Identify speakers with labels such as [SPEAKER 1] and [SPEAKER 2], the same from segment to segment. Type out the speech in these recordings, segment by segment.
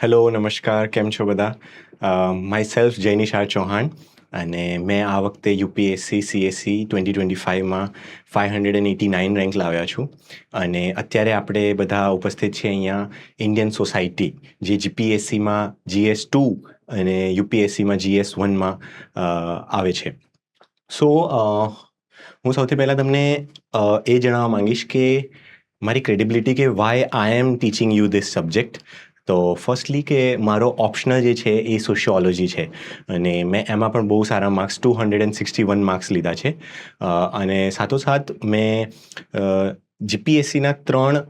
[SPEAKER 1] Hello નમસ્કાર, કેમ છો બધા? My self Jainish R Chauhan અને મેં આ વખતે યુપીએસસી સીએસસી 2025માં 589 રેન્ક લાવ્યા છું. અને અત્યારે આપણે બધા ઉપસ્થિત છીએ અહીંયા ઇન્ડિયન સોસાયટી, જે જીપીએસસીમાં GS2 અને યુપીએસસીમાં GS1માં આવે છે. સો હું સૌથી પહેલાં તમને એ જણાવવા માંગીશ કે મારી ક્રેડિબિલિટી કે why I am teaching you this subject. તો ફર્સ્ટલી કે મારો ઓપ્શનલ જે છે એ સોશિયોલોજી છે અને મેં એમાં પણ બહુ સારા માર્ક્સ 261 માર્ક્સ લીધા છે. અને સાથોસાથ મેં જીપીએસસીના 3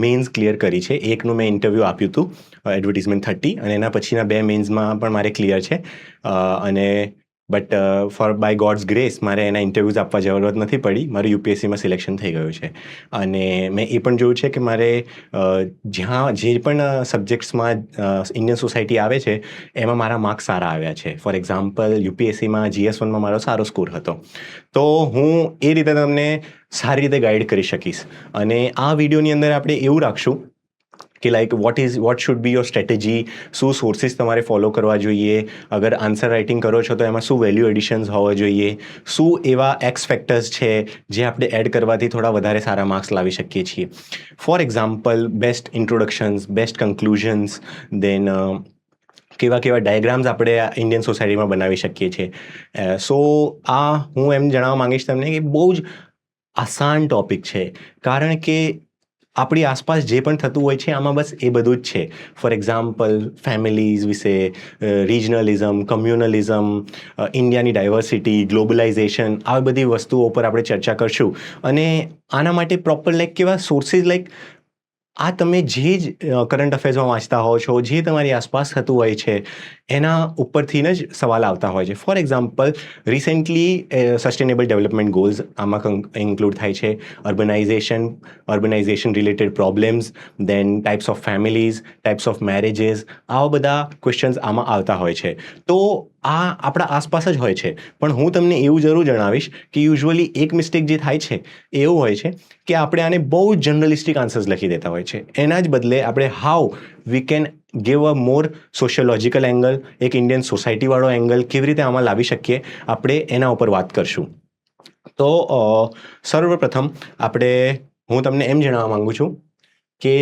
[SPEAKER 1] મેન્સ ક્લિયર કરી છે. એકનું મેં ઇન્ટરવ્યૂ આપ્યું હતું, એડવર્ટિઝમેન્ટ 30, અને એના પછીના 2 મેન્સમાં પણ મારે ક્લિયર છે. અને but for by God's grace મારે એના ઇન્ટરવ્યૂઝ આપવા જરૂરત નથી પડી. મારું યુપીએસસીમાં સિલેક્શન થઈ ગયું છે. અને મેં એ પણ જોયું છે કે મારે જ્યાં જે પણ સબ્જેક્ટ્સમાં ઇન્ડિયન સોસાયટી આવે છે એમાં મારા માર્ક્સ સારા આવ્યા છે. ફોર એક્ઝામ્પલ યુપીએસસીમાં GS1માં મારો સારો સ્કોર હતો. તો હું એ રીતે તમને સારી રીતે ગાઈડ કરી શકીશ. અને આ વિડીયોની અંદર આપણે એવું રાખશું કે what should be your strategy, શું સોર્સિસ તમારે ફોલો કરવા જોઈએ, અગર આન્સર રાઇટિંગ કરો છો તો એમાં શું વેલ્યુ એડિશન્સ હોવા જોઈએ, શું એવા એક્સ ફેક્ટર્સ છે જે આપણે એડ કરવાથી થોડા વધારે સારા માર્ક્સ લાવી શકીએ છીએ. For example best ઇન્ટ્રોડક્શન્સ, best conclusions, દેન કેવા કેવા ડાયાગ્રામ્સ આપણે ઇન્ડિયન સોસાયટીમાં બનાવી શકીએ છીએ. સો આ હું એમ જણાવવા માંગીશ તમને કે બહુ જ આસાન ટોપિક છે, કારણ કે આપણી આસપાસ જે પણ થતું હોય છે આમાં બસ એ બધું જ છે. ફોર એક્ઝામ્પલ ફેમિલીઝ વિશે, રિજનલિઝમ, કમ્યુનલિઝમ, ઇન્ડિયાની ડાયવર્સિટી, ગ્લોબલાઇઝેશન, આવી બધી વસ્તુઓ પર આપણે ચર્ચા કરશું. અને આના માટે પ્રોપર કેવા સોર્સિસ, આ તમે જે જ કરંટ અફેર્સમાં વાંચતા હો છો, જે તમારી આસપાસ થતું હોય છે એના ઉપરથી જ સવાલ આવતા હોય છે. For example recently sustainable development goals આમાં ઇન્ક્લુડ થાય છે. Urbanisation related problems, then types of families, types of marriages, આવા બધા ક્વેશ્ચન્સ આમાં આવતા હોય છે. તો આ આપણા આસપાસ જ હોય છે. પણ હું તમને એવું જરૂર જણાવીશ કે યુઝ્યુઅલી એક મિસ્ટેક જે થાય છે એ એવું હોય છે કે આપણે આને બહુ જનરલિસ્ટિક આન્સર્સ લખી દેતા હોય છે. એના જ બદલે આપણે how we can give a more sociological angle, એક ઇન્ડિયન સોસાયટીવાળો એંગલ કેવી રીતે આમાં લાવી શકીએ, આપણે એના ઉપર વાત કરશું. તો સર્વપ્રથમ હું તમને એમ જણાવવા માંગુ છું કે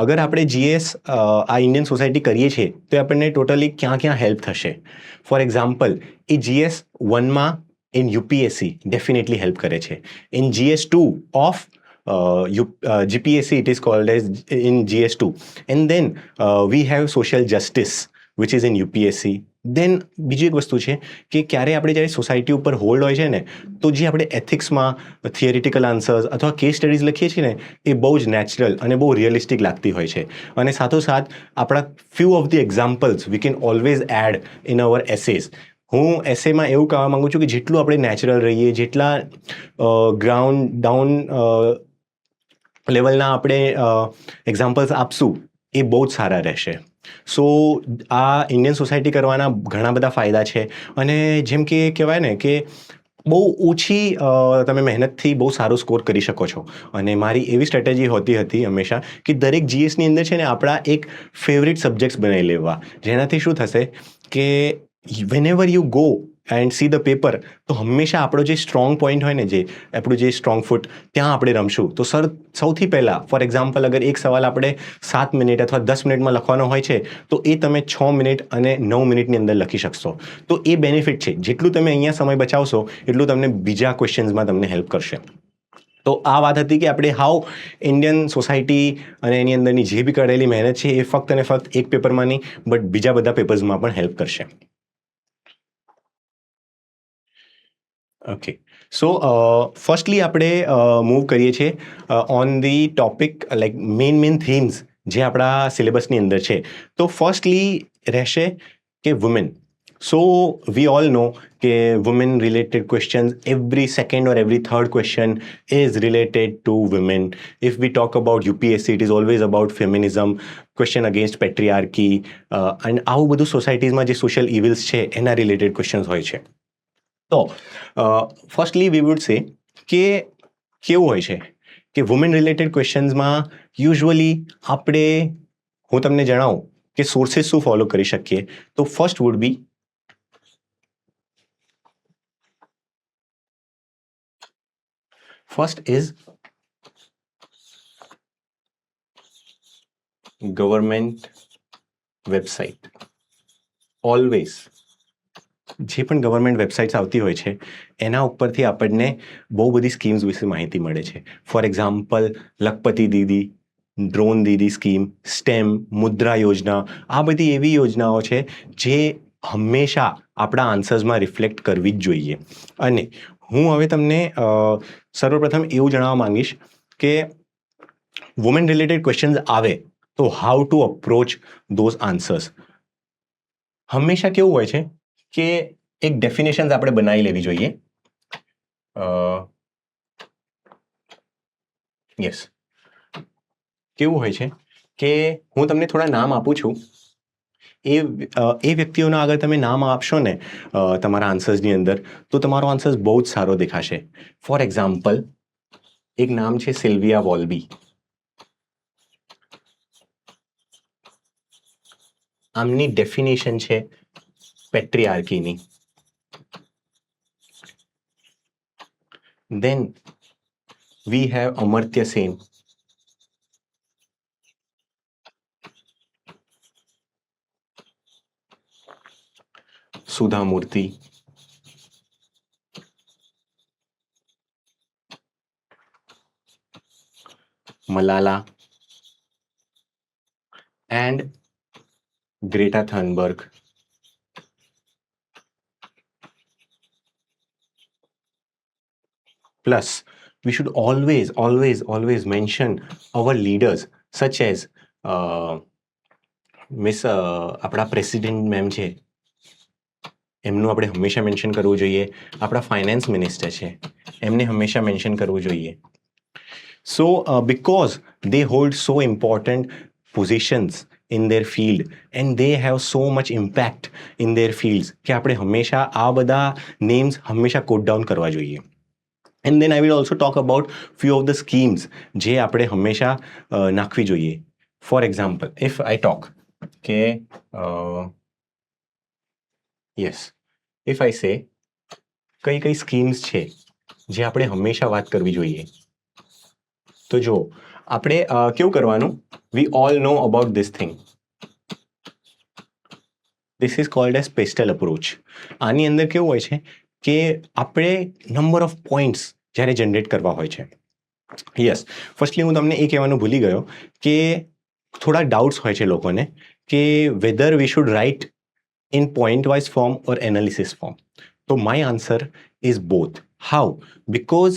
[SPEAKER 1] અગર આપણે આ ઇન્ડિયન સોસાયટી કરીએ છીએ તો આપણને ટોટલી ક્યાં ક્યાં હેલ્પ થશે. ફોર એક્ઝામ્પલ એ GS1માં ઇન યુપીએસસી ડેફિનેટલી હેલ્પ કરે છે. In GS2 of GPSC it is called as in GS2, and then we have social justice which is in UPSC. દેન બીજી એક વસ્તુ છે કે ક્યારે આપણે જ્યારે સોસાયટી ઉપર હોલ્ડ હોય છે ને, તો જે આપણે એથિક્સમાં થિયરિટિકલ આન્સર્સ અથવા કેસ સ્ટડીઝ લખીએ છીએ ને, એ બહુ જ નેચરલ અને બહુ રિયલિસ્ટિક લાગતી હોય છે. અને સાથોસાથ આપણા few of the examples we can always add in our essays. હું એસેમાં એવું કહેવા માગું છું કે જેટલું આપણે નેચરલ રહીએ, જેટલા ગ્રાઉન્ડ ડાઉન લેવલના આપણે એક્ઝામ્પલ્સ આપશું એ બહુ જ સારા રહેશે. સો આ ઇન્ડિયન સોસાયટી કરવાના ઘણા બધા ફાયદા છે. અને જેમ કે કહેવાય ને કે બહુ ઓછી તમે મહેનતથી બહુ સારો સ્કોર કરી શકો છો. અને મારી એવી સ્ટ્રેટેજી હોતી હતી હંમેશા કે દરેક GSની અંદર છે ને આપણા એક ફેવરિટ સબ્જેક્ટ્સ બનાવી લેવા, જેનાથી શું થશે કે whenever you go and see the paper, તો હંમેશા આપણો જે સ્ટ્રોંગ પોઈન્ટ હોય ને, જે આપણું જે સ્ટ્રોંગ ફૂટ, ત્યાં આપણે રમશું. તો સૌથી પહેલાં ફોર એક્ઝામ્પલ અગર એક સવાલ આપણે 7 મિનિટ અથવા 10 મિનિટમાં લખવાનો હોય છે, તો એ તમે 6 મિનિટ અને 9 મિનિટની અંદર લખી શકશો. તો એ બેનિફિટ છે. જેટલું તમે અહીંયા સમય બચાવશો એટલું તમને બીજા ક્વેશ્ચન્સમાં તમને હેલ્પ કરશે. તો આ વાત હતી કે આપણે હાઉ ઇન્ડિયન સોસાયટી અને એની અંદરની જે બી કરેલી મહેનત છે એ ફક્ત અને ફક્ત એક પેપરમાં નહીં, બટ બીજા બધા પેપર્સમાં પણ હેલ્પ કરશે. ઓકે, સો ફર્સ્ટલી આપણે મૂવ કરીએ છીએ on the topic, main themes જે આપણા સિલેબસની અંદર છે. તો ફર્સ્ટલી રહેશે કે વુમેન. સો વી ઓલ નો કે women related questions, every second or every third question is related to women. If we talk about UPSC, it is always about feminism, question against patriarchy, and આવું બધું સોસાયટીઝમાં જે social ઇવિલ્સ છે એના related questions હોય છે. તો firstly V would say કે કેવું હોય છે કે વુમેન રિલેટેડ ક્વેશ્ચન્સમાં યુઝ્યુઅલી હું તમને જણાવું કે સોર્सेस શું ફોલો કરી શકીએ. તો first would be first is government website. Always જે પણ ગવર્મેન્ટ વેબસાઇટ્સ આવતી હોય છે એના ઉપરથી આપણને બહુ બધી સ્કીમ્સ વિશે માહિતી મળે છે. For example Lakhpati Didi, drone Didi scheme, STEM, Mudra Yojana, આ બધી એવી યોજનાઓ છે જે હંમેશા આપણા આન્સર્સમાં રિફ્લેક્ટ કરવી જ જોઈએ. અને હું હવે તમને સર્વપ્રથમ એવું જણાવવા માંગીશ કે વુમેન રિલેટેડ ક્વેશ્ચન્સ આવે તો how to approach those answers. હંમેશા કેવું હોય છે કે એક ડેફિનેશન્સ આપણે બનાવી લેવી જોઈએ. યસ, કેવું હોય છે કે હું તમને થોડા નામ આપું છું, એ વ્યક્તિઓના આગળ તમે નામ આપશો ને તમારા આન્સર્સની અંદર તો તમારો આન્સર્સ બહુ જ સારો દેખાશે. ફોર એક્ઝામ્પલ એક નામ છે સિલ્વિયા વોલ્બી. આમની ડેફિનેશન છે પેટ્રીઆર્કીની. Then we have Amartya Sen. Sudha Murthy. Malala. And Greta Thunberg. Plus, we should always mention our leaders such as miss આપણા પ્રેસિડેન્ટ મેમ છે એમનું આપણે હંમેશા મેન્શન કરવું જોઈએ. આપણા ફાઇનાન્સ મિનિસ્ટર છે એમને હંમેશા મેન્શન કરવું જોઈએ. સો because they hold so important positions in their field and they have so much impact in their fields કે આપણે હંમેશા આ બધા નેમ્સ હંમેશા કોટ ડાઉન કરવા જોઈએ. And then I will also talk about few of the schemes જે આપણે હંમેશા નાખવી જોઈએ. For example if I talk કે યસ ઇફ આઈ સે કઈ કઈ સ્કીમ્સ છે જે આપણે હંમેશા વાત કરવી જોઈએ. તો જો આપણે કેવું કરવાનું, વી all know about this thing. This is called as pastel approach. આની અંદર કેવું હોય છે કે આપણે નંબર ઓફ પોઈન્ટ્સ જ્યારે જનરેટ કરવા હોય છે. યસ, ફર્સ્ટલી હું તમને એ કહેવાનું ભૂલી ગયો કે થોડા ડાઉટ્સ હોય છે લોકોને કે whether we should write in point wise form or analysis form. So my answer is both. How? Because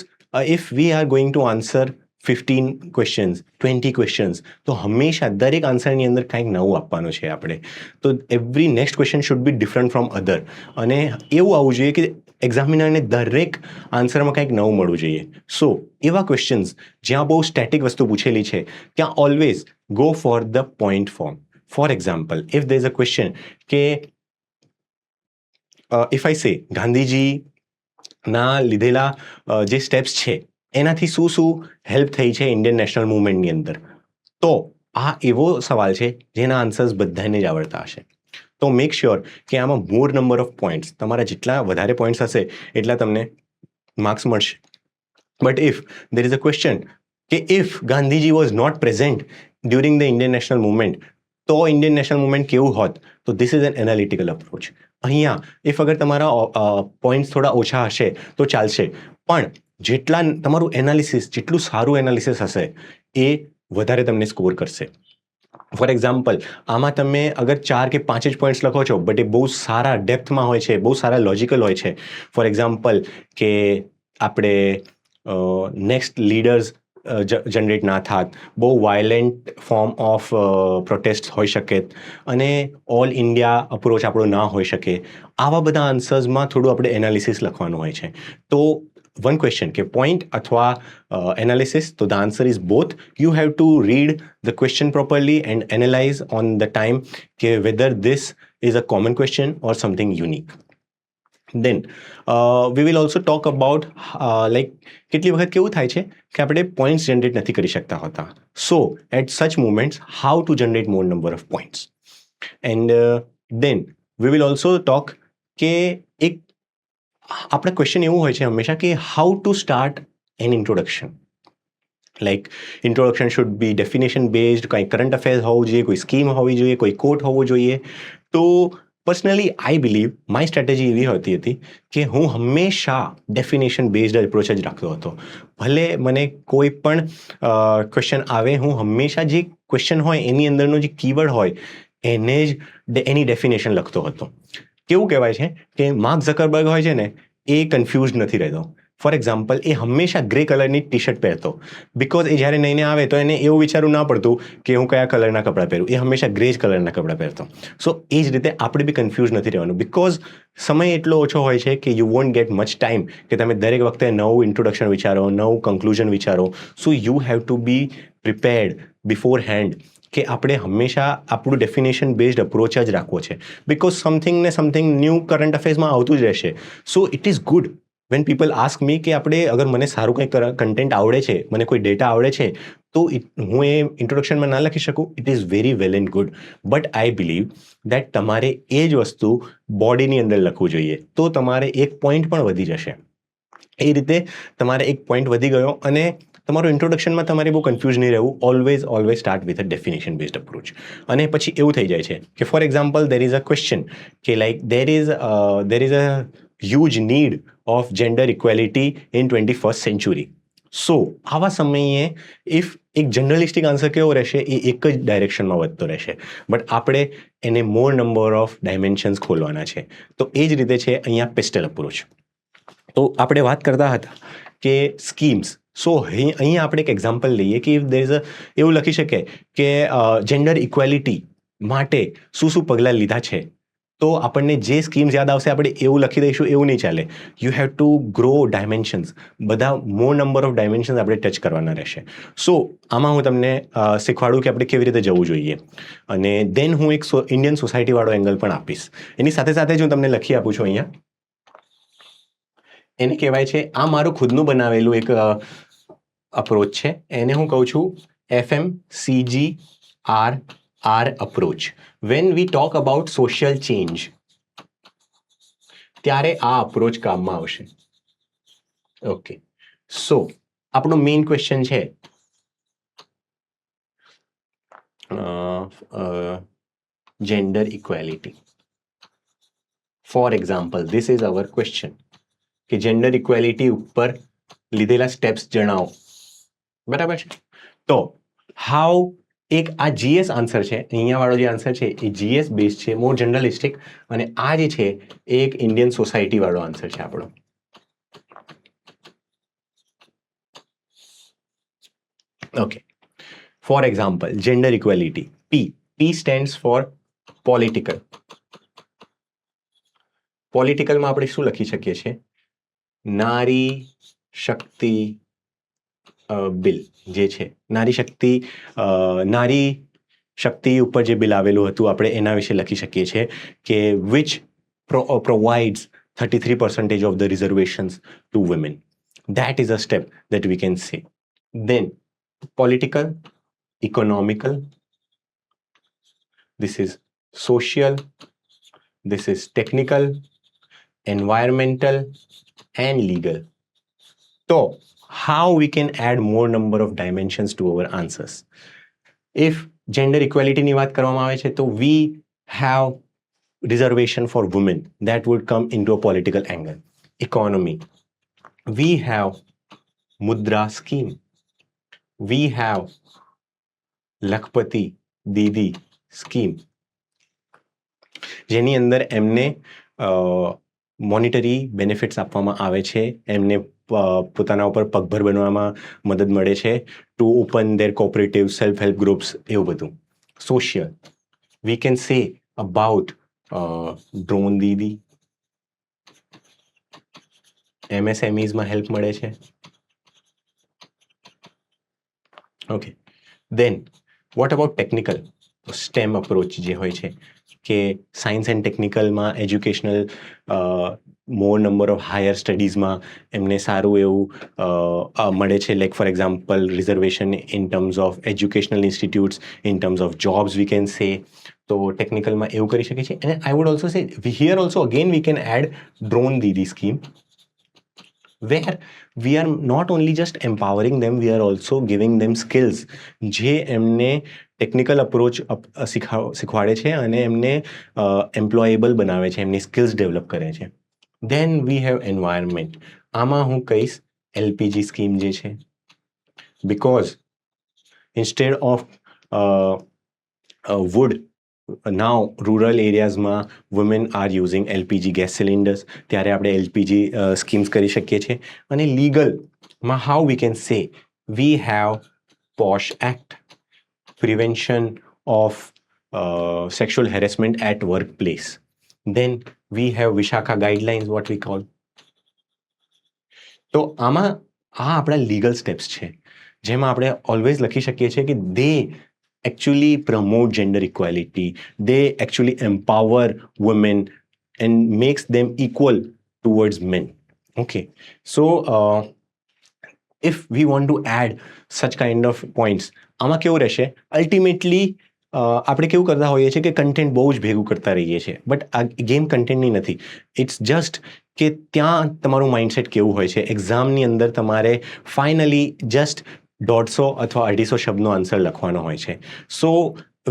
[SPEAKER 1] if we are going to answer 15 questions 20 questions તો હંમેશા દરેક આન્સરની અંદર કંઈક નવું આપવાનું છે આપણે. તો every next question should be different from અધર. અને એવું આવવું જોઈએ કે એક્ઝામિનરને દરેક આન્સરમાં કંઈક નવું મળવું જોઈએ. સો એવા ક્વેશ્ચન્સ જ્યાં બહુ સ્ટેટિક વસ્તુ પૂછેલી છે ત્યાં always go for the point form. Four example if there is a question કે ઇફ આઈ સે ગાંધીજીના લીધેલા જે સ્ટેપ્સ છે એનાથી શું શું હેલ્પ થઈ છે ઇન્ડિયન નેશનલ મૂવમેન્ટની અંદર, તો આ એવો સવાલ છે જેના આન્સર્સ બધાને જ આવડતા હશે. તો મેક શ્યોર કે આમાં મોર નંબર ઓફ પોઈન્ટ્સ, તમારા જેટલા વધારે પોઈન્ટ્સ હશે એટલા તમને માર્ક્સ મળશે. But if there is a question કે if Gandhiji was not present during the Indian national movement તો ઇન્ડિયન નેશનલ મૂવમેન્ટ કેવું હોત, તો this is an analytical approach. અહીંયા ઇફ અગર તમારા પોઈન્ટ્સ થોડા ઓછા હશે તો ચાલશે, પણ જેટલા તમારું એનાલિસિસ જેટલું સારું એનાલિસિસ હશે એ વધારે તમને સ્કોર કરશે. ફોર એક્ઝામ્પલ આમાં તમે અગર 4 કે 5 જ પોઈન્ટ્સ લખો છો બટ એ બહુ સારા ડેપ્થમાં હોય છે, બહુ સારા લોજિકલ હોય છે. ફોર એક્ઝામ્પલ કે આપણે નેક્સ્ટ લીડર્સ જનરેટ ના થાત, બહુ વાયલેન્ટ ફોર્મ ઓફ પ્રોટેસ્ટ હોઈ શકે અને ઓલ ઇન્ડિયા અપ્રોચ આપણો ના હોઈ શકે. આવા બધા આન્સર્સમાં થોડું આપણે એનાલિસિસ લખવાનું હોય છે. તો વન ક્વેશ્ચન કે પોઈન્ટ અથવા એનાલિસિસ, તો the answer is both. You have to read the question properly and analyse on the time કે whether this is a common question or something unique. Then we will also talk about like કેટલી વખત કેવું થાય છે કે આપણે points generate નથી કરી શકતા હોતા. So at such moments how to generate more number of points. And then we will also talk કે એક આપણા ક્વેશ્ચન એવું હોય છે હંમેશા કે how to start an introduction. Like introduction should be definition based, કંઈ કરંટ અફેર્સ હોવું જોઈએ, કોઈ સ્કીમ હોવી જોઈએ, કોઈ કોટ હોવો જોઈએ. તો પર્સનલી આઈ બિલીવ મારી સ્ટ્રેટેજી એવી હોતી હતી કે હું હંમેશા ડેફિનેશન બેઝડ એપ્રોચ જ રાખતો હતો. ભલે મને કોઈ પણ ક્વેશ્ચન આવે, હું હંમેશા જે ક્વેશ્ચન હોય એની અંદરનો જે કીવર્ડ હોય એને જ એની ડેફિનેશન લખતો હતો. કેવું કહેવાય છે કે માર્ક ઝકરબર્ગ હોય છે ને, એ કન્ફ્યુઝ નથી રહેતો. ફોર એક્ઝામ્પલ, એ હંમેશા ગ્રે કલરની ટી શર્ટ પહેરતો, બિકોઝ એ જ્યારે નઈને આવે તો એને એવું વિચારવું ના પડતું કે હું કયા કલરના કપડાં પહેરું. એ હંમેશા ગ્રે જ કલરના કપડાં પહેરતો. સો એ જ રીતે આપણે બી કન્ફ્યુઝ નથી રહેવાનું, બિકોઝ સમય એટલો ઓછો હોય છે કે you won't get much time કે તમે દરેક વખતે નવું ઇન્ટ્રોડક્શન વિચારો, નવું કન્ક્લુઝન વિચારો. So you have to be prepared beforehand કે આપણે હંમેશા આપણું ડેફિનેશન બેઝડ અપ્રોચ જ રાખવો છે, બિકોઝ સમથિંગ ને સમથિંગ ન્યૂ કરંટ અફેર્સમાં આવતું જ રહેશે. So it is good when people ask me કે આપણે અગર મને સારું કંઈ કન્ટેન્ટ આવડે છે, મને કોઈ ડેટા આવડે છે, તો હું એ ઇન્ટ્રોડક્શનમાં ના લખી શકું. It is very well and good, but I believe that તમારે એ જ વસ્તુ બોડીની અંદર લખવું જોઈએ, તો તમારે એક પોઈન્ટ પણ વધી જશે. એ રીતે તમારે એક પોઈન્ટ વધી ગયો અને તમારું ઇન્ટ્રોડક્શનમાં તમારે બહુ કન્ફ્યુઝ નહીં રહેવું. Always start with a definition based approach. અને પછી એવું થઈ જાય છે કે for example there is a question કે like there is a huge need of gender equality in 21st century. So આવા સમયે ઇફ એક જનરલિસ્ટિક આન્સર કેવો રહેશે, એ એક જ ડાયરેક્શનમાં વધતો રહેશે, બટ આપણે એને મોર નંબર ઓફ ડાયમેન્શન્સ ખોલવાના છે. તો એ જ રીતે છે અહીંયા પેસ્ટલ અપ્રોચ. તો આપણે વાત કરતા હતા કે સ્કીમ્સ. સો અહીંયા આપણે એક એક્ઝામ્પલ લઈએ કે ઇફ દેર ઇઝ એવું લખી શકે કે જેન્ડર ઇક્વેલિટી માટે શું શું પગલાં લીધા છે, તો આપણને જે સ્કીમ્સ યાદ આવશે આપણે એવું લખી દઈશું, એવું નહીં ચાલે. You have two grow dimensions, બધા મોર નંબર ઓફ ડાયમેન્શન્સ આપણે ટચ કરવાના રહેશે. સો આમાં હું તમને શીખવાડું કે આપણે કેવી રીતે જવું જોઈએ, અને દેન હું એક ઇન્ડિયન સોસાયટીવાળો એંગલ પણ આપીશ. એની સાથે સાથે જ હું તમને લખી આપું છું અહીંયા. એને કહેવાય છે, આ મારું ખુદનું બનાવેલું એક અપ્રોચ છે. એને હું કહું છું FMCGRR approach. Van we talk about social change, ત્યારે આ અપ્રોચ કામમાં આવશે. ઓકે, સો આપણો મેઇન ક્વેશ્ચન છે gender equality. For example, this is our question કે જેન્ડર ઇક્વેલિટી ઉપર લીધેલા સ્ટેપ્સ જણાવો. બરાબર છે? તો હાઉ એક આ જીએસ આન્સર છે, અહીંયા વાળો જે આન્સર છે એ જીએસ બેઝ છે, મોર જનરલિસ્ટિક, અને આ જે છે એ એક ઇન્ડિયન સોસાયટી વાળો આન્સર છે આપણો. Okay, for example, gender equality, P stands for political. પોલિટિકલમાં આપણે શું લખી શકીએ છીએ? નારી શક્તિ બિલ જે છે, નારી શક્તિ ઉપર જે બિલ આવેલું હતું, આપણે એના વિશે લખી શકીએ છીએ કે which provides 33% of the reservations to women. That is a step that we can say. Then political, economical, this is social, this is technical, environmental and legal. So how we can add more number of dimensions to our answers? If gender equality ની વાત કરવામાં આવે છે, તો we have reservation for women, that would come into a political angle. Economy, we have Mudra scheme, we have Lakhpati Didi scheme, જેની અંદર એમને monetary benefits આપવામાં આવે છે, એમને પોતાના ઉપર પગભર બનવામાં મદદ મળે છે, to open their cooperative, self help groups, એવું બધું. Social, we can say about drone Didi, MSMEsમાં હેલ્પ મળે છે. Okay, then what about technical? STEM approach જે હોય છે કે સાયન્સ એન્ડ ટેકનિકલમાં educational more number of higher સ્ટડીઝમાં એમને સારું એવું મળે છે. Like for example reservation in terms of educational institutes, in terms of jobs we can say. તો ટેકનિકલમાં એવું કરી શકીએ છીએ. અને I would also say here also again we can add drone Didi scheme, where we are not only just empowering them, we are also giving them skills જે એમને technical approach શીખવાડે છે અને એમને એમ્પ્લોયેબલ બનાવે છે, એમની સ્કિલ્સ ડેવલપ કરે છે. Then we have environment. આમાં હું કહીશ એલપીજી સ્કીમ જે છે, because instead of wood, now rural એરિયાઝમાં women are using LPG gas cylinders, ત્યારે આપણે એલપીજી સ્કીમ્સ કરી શકીએ છીએ. અને લીગલમાં how we can say we have POSH act, prevention of sexual harassment at work place. Then we have Vishakha guidelines what we call. તો આમાં આ આપણા લીગલ સ્ટેપ્સ છે, જેમાં આપણે ઓલવેઝ લખી શકીએ છીએ કે દે actually promote gender equality, they actually empower women and makes them equal towards men. Okay, so if we want to add such kind of points, આમાં કેવું રહેશે, અલ્ટિમેટલી આપણે કેવું કરતા હોઈએ છીએ કે કન્ટેન્ટ બહુ જ ભેગું કરતા રહીએ છીએ, બટ આ ગેમ કન્ટેન્ટની નથી. ઇટ્સ જસ્ટ કે ત્યાં તમારું માઇન્ડસેટ કેવું હોય છે. એક્ઝામની અંદર તમારે ફાઇનલી જસ્ટ 150 અથવા 250 શબ્દનો આન્સર લખવાનો હોય છે. So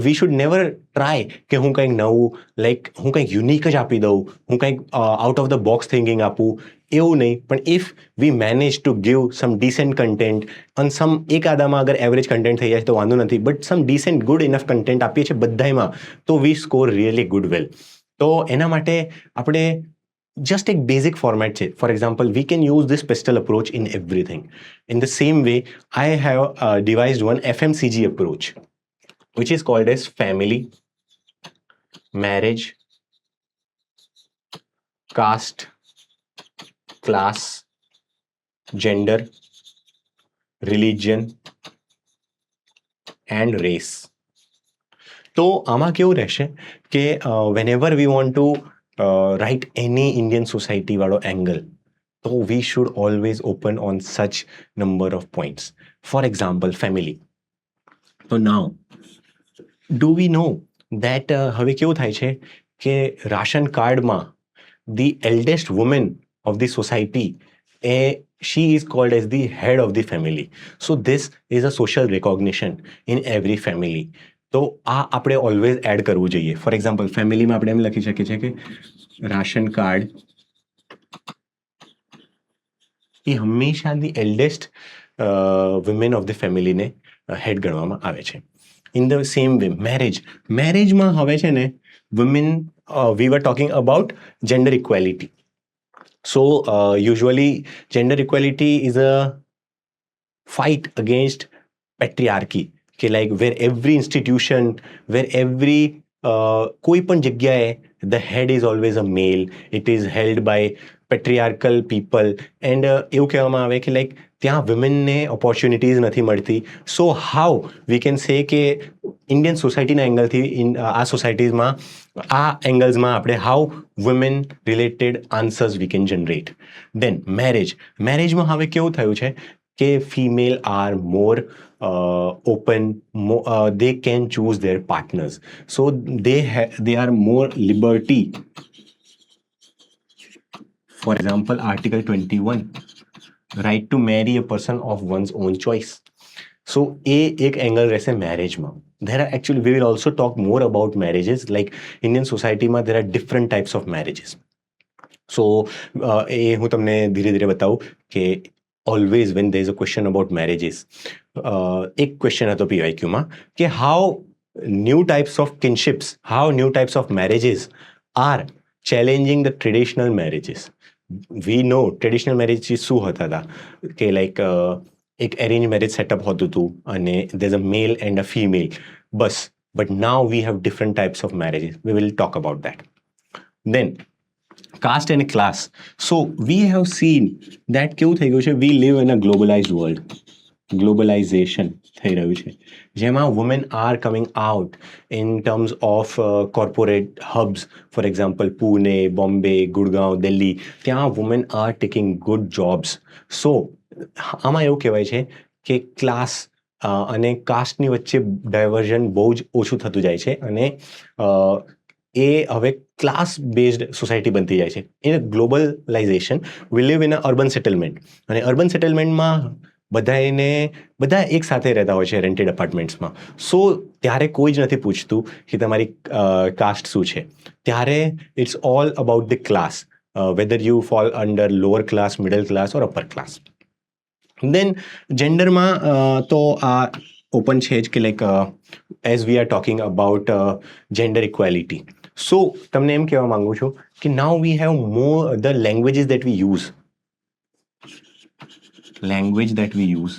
[SPEAKER 1] we should never try કે હું કંઈક નવું, લાઈક હું કંઈક યુનિક જ આપી દઉં, હું કંઈક out of the box thinking આપું, એવું નહીં. પણ if V manage to give sum descent content અને સમ એક આદામાં અગર એવરેજ કન્ટેન્ટ થઈ જાય તો વાંધો નથી, but some decent good enough content આપીએ છીએ બધામાં, તો we score really good well. તો એના માટે આપણે just a basic format છે. For example, we can use this pestle approach in everything. In the same way, I have devised one FMCG approach, which is called as family, marriage, caste, class, gender, religion and race. તો આમાં કેવું રહેશે કે whenever we want to write any Indian society વાળો angle, so we should always open on such number of points. For example, family. So now, do we know that હવે કેવું થાય છે કે રાશન કાર્ડમાં the eldest woman of the society, she is called as the head of the family. So this is a social recognition in every family. તો આ આપણે always add કરવું જોઈએ. ફોર એક્ઝામ્પલ, ફેમિલીમાં આપણે એમ લખી શકીએ છીએ કે રાશન કાર્ડ એ હંમેશા ધી એલ્ડેસ્ટ વિમેન ઓફ ધ ફેમિલીને હેડ ગણવામાં આવે છે. ઇન ધ સેમ વે મેરેજમાં હવે છે ને women, we were talking about gender equality. So usually gender equality is a fight against patriarchy, કે like where every institution, where every કોઈ પણ જગ્યાએ the head is always a male, it is held by patriarchal people, and એવું કહેવામાં આવે કે like ત્યાં womenને opportunities નથી મળતી. So how we can say કે ઇન્ડિયન સોસાયટીના એંગલથી આ સોસાયટીઝમાં આ એંગલ્સમાં આપણે how women related answers we can generate. Then મેરેજમાં હવે કેવું થયું છે કે female are more open, they can choose their partners, so they are more liberty. For example, article 21, right to marry a person of one's own choice. So a ek angle રહેશે મેરેજમાં. There are actually, we will also talk more about marriages, like Indian society માં there are different types of marriages. So એ હું તમને ધીરે ધીરે બતાવું કે always when there is a question about marriages, એક question હતો PYQ માં કે how new types of kinships, how new types of marriages are challenging the traditional marriages. We know traditional marriages શું હતા હતા કે like એક arranged marriage setup હોતું હતું અને there's a male and a female bus, but now we have different types of marriages. We will talk about that. Then caste and class. So we have seen that કેવું થઈ ગયું છે, we live in a globalized world. Globalization થઈ રહ્યું છે, જેમાં women are coming out in terms of corporate hubs. For example, Pune, Bombay, Gurgaon, Delhi, ત્યાં women are taking good jobs. So આમાં એવું કહેવાય છે કે ક્લાસ અને કાસ્ટની વચ્ચે ડાયવર્ઝન બહુ જ ઓછું થતું જાય છે અને એ હવે ક્લાસ બેઝડ સોસાયટી બનતી જાય છે. In globalisation we live in a urban settlement, અને અર્બન સેટલમેન્ટમાં બધા એક સાથે રહેતા હોય છે રેન્ટેડ અપાર્ટમેન્ટ્સમાં. સો ત્યારે કોઈ જ નથી પૂછતું કે તમારી કાસ્ટ શું છે. ત્યારે it's all about the class, whether you fall under lower class, middle class or upper class. Then જેન્ડરમાં તો આ ઓપન છે જ કે like as we are talking about gender equality. So તમને એમ કહેવા માંગુ છું કે now we have more the languages that we use,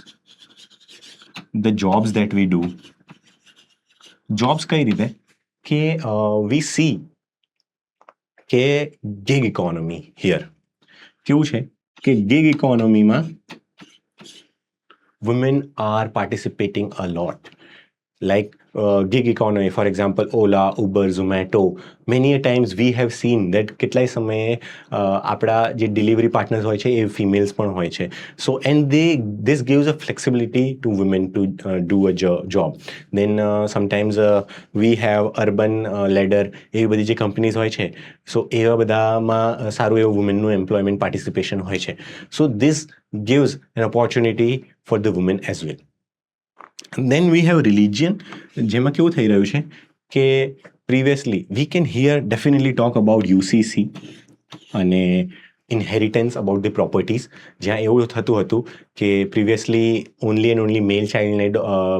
[SPEAKER 1] the jobs that we do. Jobs કઈ રીતે કે વી સી કે ગિગ ઇકોનોમી હિયર કેવું છે કે ગિગ ઇકોનોમીમાં women are participating a lot. Like gig economy, for example, Ola, Uber, Zomato. Many a times we have seen that કેટલાય સમયે આપણા જે ડિલિવરી પાર્ટનર્સ હોય છે એ ફિમેલ્સ પણ હોય છે. સો and this gives a flexibility to women to do a job. Then sometimes we have urban ladder, એવી બધી જે કંપનીઝ હોય છે, સો એવા બધામાં સારું એવું વુમેનનું એમ્પ્લોયમેન્ટ પાર્ટિસિપેશન હોય છે. સો this gives an opportunity for the women as well. Then we have religion, જેમાં કેવું થઈ રહ્યું છે કે previously we can here definitely talk about UCC અને ઇનહેરિટન્સ અબાઉટ ધ પ્રોપર્ટીઝ, જ્યાં એવું થતું હતું કે પ્રિવિયસલી ઓનલી એન્ડ ઓનલી મેલ ચાઇલ્ડને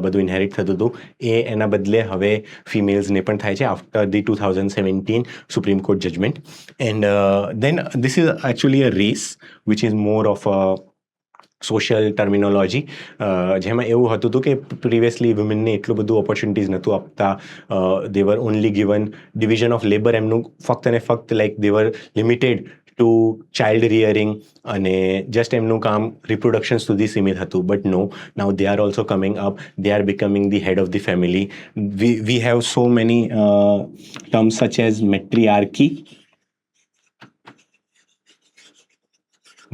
[SPEAKER 1] બધું ઇનહેરિટ થતું હતું, એના બદલે હવે ફિમેલ્સને પણ થાય છે after the 2017 supreme court judgement. And then this is actually a race which is more of a social terminology, જેમાં એવું હતું હતું કે પ્રિવિયસલી વુમેનને એટલું બધું ઓપોર્ચ્યુનિટીઝ નહોતું આપતા. They were only given division of labour, એમનું ફક્ત અને ફક્ત like they were limited to child rearing અને જસ્ટ એમનું કામ રિપ્રોડક્શન સુધી સીમિત હતું. But no, now they are also coming up, they are becoming the head of the family. We have so many terms such as matriarchy.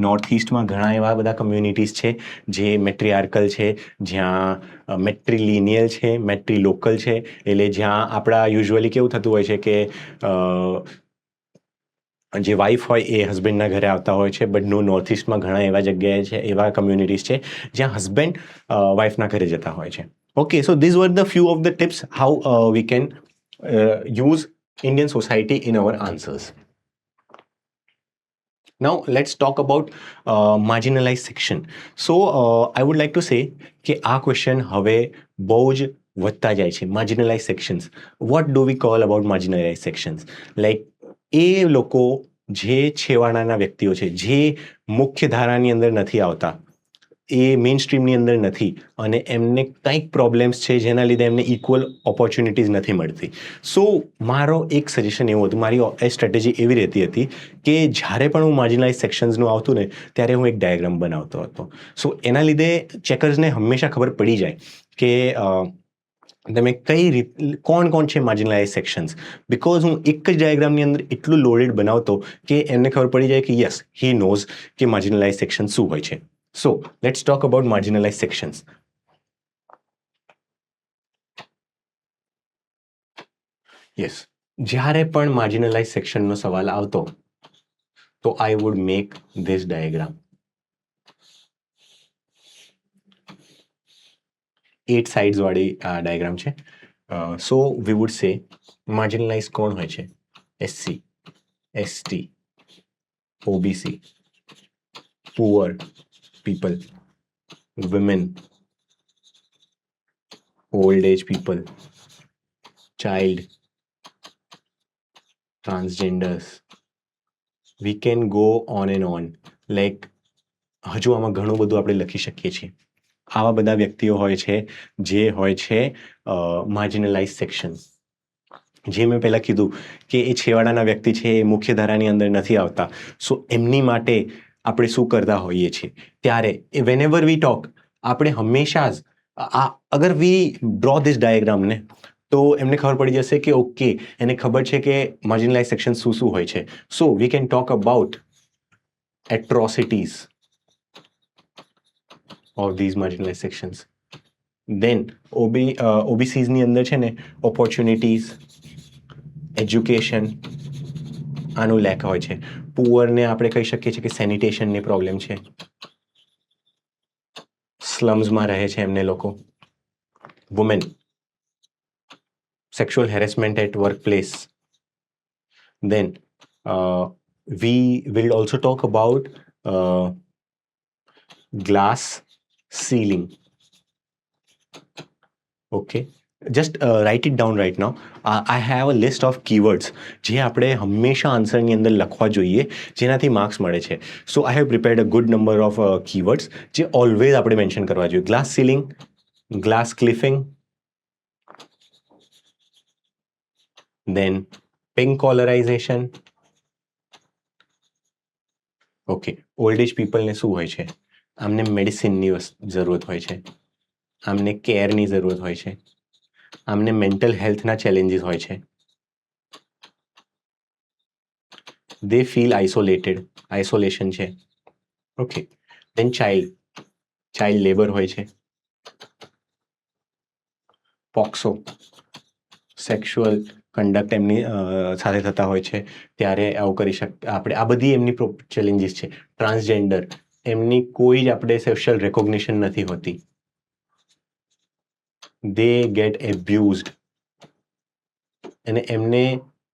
[SPEAKER 1] North ઇસ્ટમાં ઘણા એવા બધા કમ્યુનિટીઝ છે જે મેટ્રિઆર્કલ છે, જ્યાં મેટ્રીલિનિયલ છે, મેટ્રીલોકલ છે. એટલે જ્યાં આપણા યુઝ્યુઅલી કેવું થતું હોય છે કે જે વાઇફ હોય એ હસબન્ડના ઘરે આવતા હોય છે. બટ નો, નોર્થ ઇસ્ટમાં ઘણા એવા જગ્યાએ છે, એવા કમ્યુનિટીઝ છે જ્યાં હસબન્ડ વાઇફના ઘરે જતા હોય છે. Okay, so these were the few of the tips how we can use Indian society in our answers. Now let's talk about marginalized section. So I would like to say કે આ question હવે બહુ જ વધતા જાય છે. Marginalize sections, what do we call about marginalize sections? Like એ લોકો જે છેવાડાના વ્યક્તિઓ છે, જે મુખ્ય ધારાની અંદર નથી આવતા, એ મેઇન સ્ટ્રીમની અંદર નથી, અને એમને કંઈક પ્રોબ્લેમ્સ છે જેના લીધે એમને ઇક્વલ ઓપોર્ચ્યુનિટીઝ નથી મળતી. સો મારો એક સજેશન એવું હતું, મારી સ્ટ્રેટેજી એવી રહેતી હતી કે જ્યારે પણ હું માર્જિનલાઇઝ સેક્શન્સનું આવતું ને ત્યારે હું એક ડાયાગ્રામ બનાવતો હતો. સો એના લીધે ચેકર્સને હંમેશા ખબર પડી જાય કે તમે કઈ કોણ છે માર્જિનલાઇઝ સેક્શન્સ. બિકોઝ હું એક જ ડાયાગ્રામની અંદર એટલું લોડેડ બનાવતો કે એમને ખબર પડી જાય કે યસ, હી નોઝ કે માર્જિનલાઇઝ સેક્શન શું હોય છે. So let's talk about marginalized sections. Yes, જ્યારે પણ marginalized section નો સવાલ આવતો તો I would make this diagram. 8 sides વાળી ડાયાગ્રામ છે. So we would say marginalized કોણ હોય છે? SC, ST, OBC, poor people, women, old age people, child, transgenders. We can go on and on. Like હજુ આમાં ઘણું બધું આપણે લખી શકીએ છીએ. આવા બધા વ્યક્તિઓ હોય છે જે હોય છે માર્જિનલાઇઝ સેક્શન. જે મેં પહેલાં કીધું કે એ છેવાડાના વ્યક્તિ છે, એ મુખ્ય ધારાની અંદર નથી આવતા. સો એમની માટે આપણે શું કરતા હોઈએ છીએ ત્યારે વેનેવર વી ટોક, આપણે હંમેશા જ અગર વી ડ્રો ધીસ ડાયાગ્રામને તો એમને ખબર પડી જશે કે ઓકે, એને ખબર છે કે માર્જિનલાઇઝ સેક્શન શું હોય છે. So we can talk about atrocities of these marginalized sections. દેન ઓબીસીઝની અંદર છે ને ઓપોર્ચ્યુનિટીઝ, એજ્યુકેશન આનું લેક હોય છે. પુઅરને આપણે કહી શકીએ છીએ કે સેનિટેશનની પ્રોબ્લેમ છે, સ્લમ્સમાં રહે છે એમને લોકો. Women, sexual harassment at workplace. Then we will also talk about glass ceiling. Okay, just write it down right now. I have a list of keywords જે આપણે હંમેશા આન્સરની અંદર લખવા જોઈએ જેનાથી માર્ક્સ મળે છે. So I have prepared a good number of keywords જે ઓલવેઝ આપણે મેન્શન કરવા જોઈએ. Glass ceiling, glass cliffing, then pink colorization. Okay, old age પીપલને શું હોય છે? આમને મેડિસિનની જરૂરત હોય છે, આમને કેરની જરૂરત હોય છે, આમને મેન્ટલ હેલ્થના ચેલેન્જીસ હોય છે. દે ફીલ આઇસોલેશન છે. ઓકે, દેન ચાઇલ્ડ લેબર હોય છે. પોક્સો, સેક્સ્યુઅલ કન્ડક્ટ એમની સાથે થતા હોય છે ત્યારે આવું કરી આપણે આ બધી એમની ચેલેન્જીસ છે. ટ્રાન્સજેન્ડર, એમની કોઈ જ આપણે સોશિયલ રેકોગ્નિશન નથી હોતી. દે ગેટ એબ્યુઝડ અને એમને